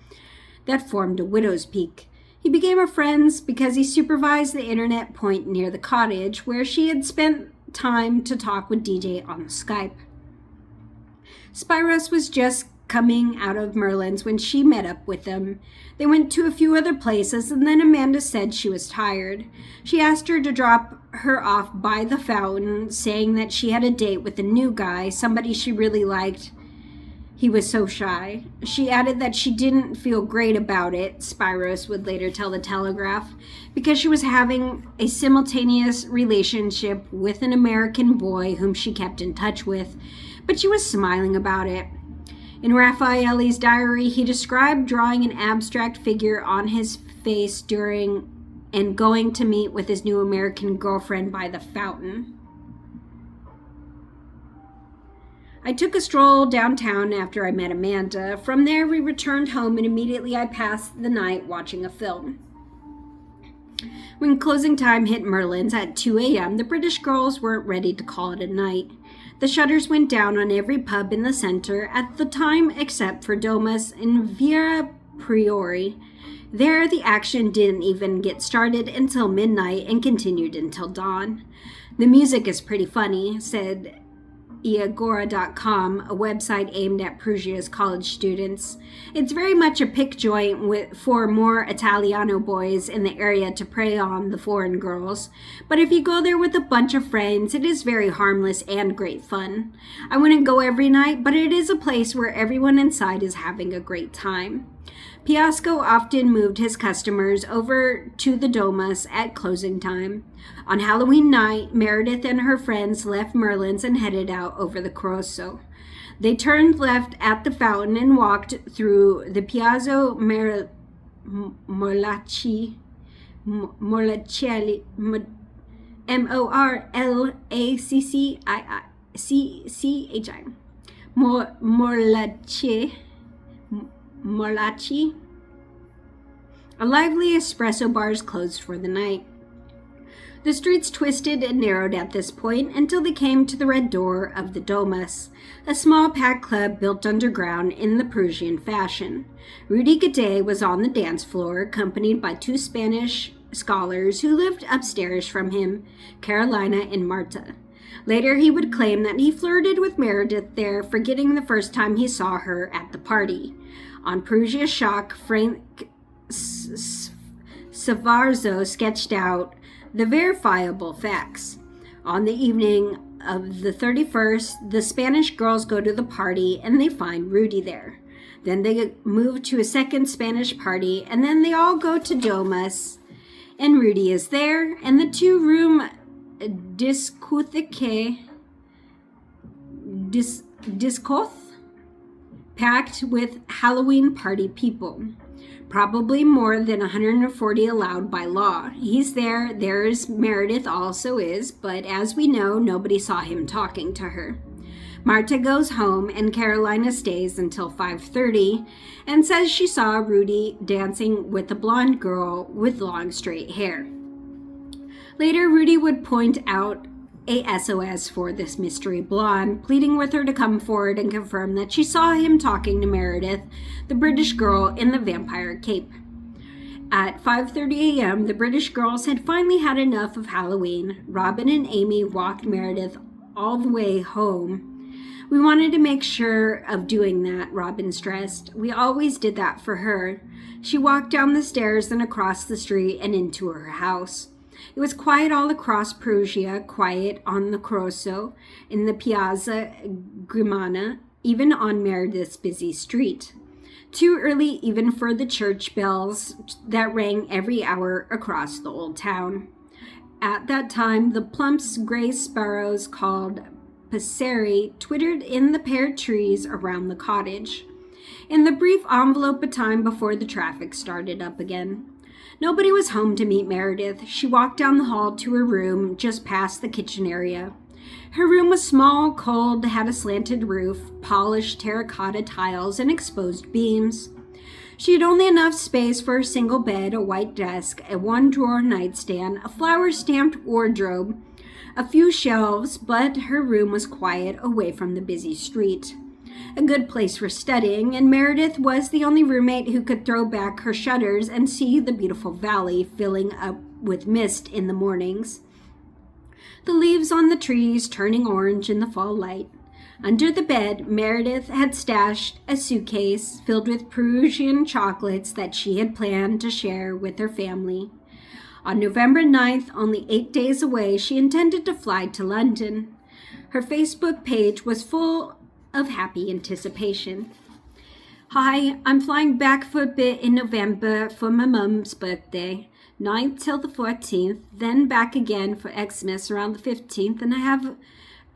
that formed a widow's peak. He became her friends because he supervised the internet point near the cottage where she had spent time to talk with DJ on Skype. Spiros was just coming out of Merlin's when she met up with them. They went to a few other places, and then Amanda said she was tired. She asked her to drop her off by the fountain, saying that she had a date with a new guy, somebody she really liked. He was so shy. She added that she didn't feel great about it, Spiros would later tell the Telegraph, because she was having a simultaneous relationship with an American boy whom she kept in touch with, but she was smiling about it. In Raffaelli's diary, he described drawing an abstract figure on his face during and going to meet with his new American girlfriend by the fountain. "I took a stroll downtown after I met Amanda. From there, we returned home, and immediately I passed the night watching a film. When closing time hit Merlin's at 2 a.m., the British girls weren't ready to call it a night. The shutters went down on every pub in the center at the time except for Domus and Via Priori. There, the action didn't even get started until midnight and continued until dawn. The music is pretty funny," said Iagora.com, a website aimed at Perugia's college students. "It's very much a pick joint for more Italiano boys in the area to prey on the foreign girls. But if you go there with a bunch of friends, it is very harmless and great fun. I wouldn't go every night, but it is a place where everyone inside is having a great time." Piasco often moved his customers over to the Domus at closing time. On Halloween night, Meredith and her friends left Merlin's and headed out over the Corso. They turned left at the fountain and walked through the Piazza Morlacci, Morlacci. A lively espresso bars closed for the night. The streets twisted and narrowed at this point until they came to the Red Door of the Domus, a small packed club built underground in the Perugian fashion. Rudy Gaudet was on the dance floor, accompanied by two Spanish scholars who lived upstairs from him, Carolina and Marta. Later, he would claim that he flirted with Meredith there, forgetting the first time he saw her at the party. On Perugia Shock, Frank Savarzo sketched out the verifiable facts. On the evening of the 31st, the Spanish girls go to the party and they find Rudy there. Then they move to a second Spanish party, and then they all go to Domus, and Rudy is there, and the two-room discotheque packed with Halloween party people. Probably more than 140 allowed by law. He's there. There's Meredith also is, but as we know, nobody saw him talking to her. Marta goes home and Carolina stays until 5:30 and says she saw Rudy dancing with a blonde girl with long straight hair. Later, Rudy would point out a SOS for this mystery blonde, pleading with her to come forward and confirm that she saw him talking to Meredith, the British girl in the vampire cape. At 5:30 a.m., the British girls had finally had enough of Halloween. Robin and Amy walked Meredith all the way home. "We wanted to make sure of doing that," Robin stressed. "We always did that for her." She walked down the stairs and across the street and into her house. It was quiet all across Perugia, quiet on the Corso, in the Piazza Grimana, even on Meredith's busy street. Too early even for the church bells that rang every hour across the old town. At that time, the plump gray sparrows called passeri twittered in the pear trees around the cottage. In the brief envelope of time before the traffic started up again, nobody was home to meet Meredith. She walked down the hall to her room just past the kitchen area. Her room was small, cold, had a slanted roof, polished terracotta tiles, and exposed beams. She had only enough space for a single bed, a white desk, a one-drawer nightstand, a flower-stamped wardrobe, a few shelves, but her room was quiet, away from the busy street. A good place for studying, and Meredith was the only roommate who could throw back her shutters and see the beautiful valley filling up with mist in the mornings. The leaves on the trees turning orange in the fall light. Under the bed, Meredith had stashed a suitcase filled with Peruvian chocolates that she had planned to share with her family. On November 9th, only 8 days away, she intended to fly to London. Her Facebook page was full of happy anticipation. Hi, I'm flying back for a bit in November for my mum's birthday. 9th till the 14th, then back again for Xmas around the 15th, and I have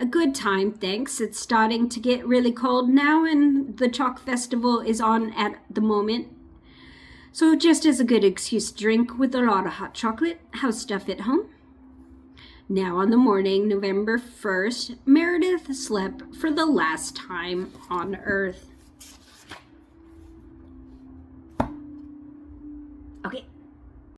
a good time, thanks. It's starting to get really cold now, and the Chalk Festival is on at the moment. So just as a good excuse to drink with a lot of hot chocolate, house stuff at home. Now on the morning, November 1st, Meredith slept for the last time on Earth.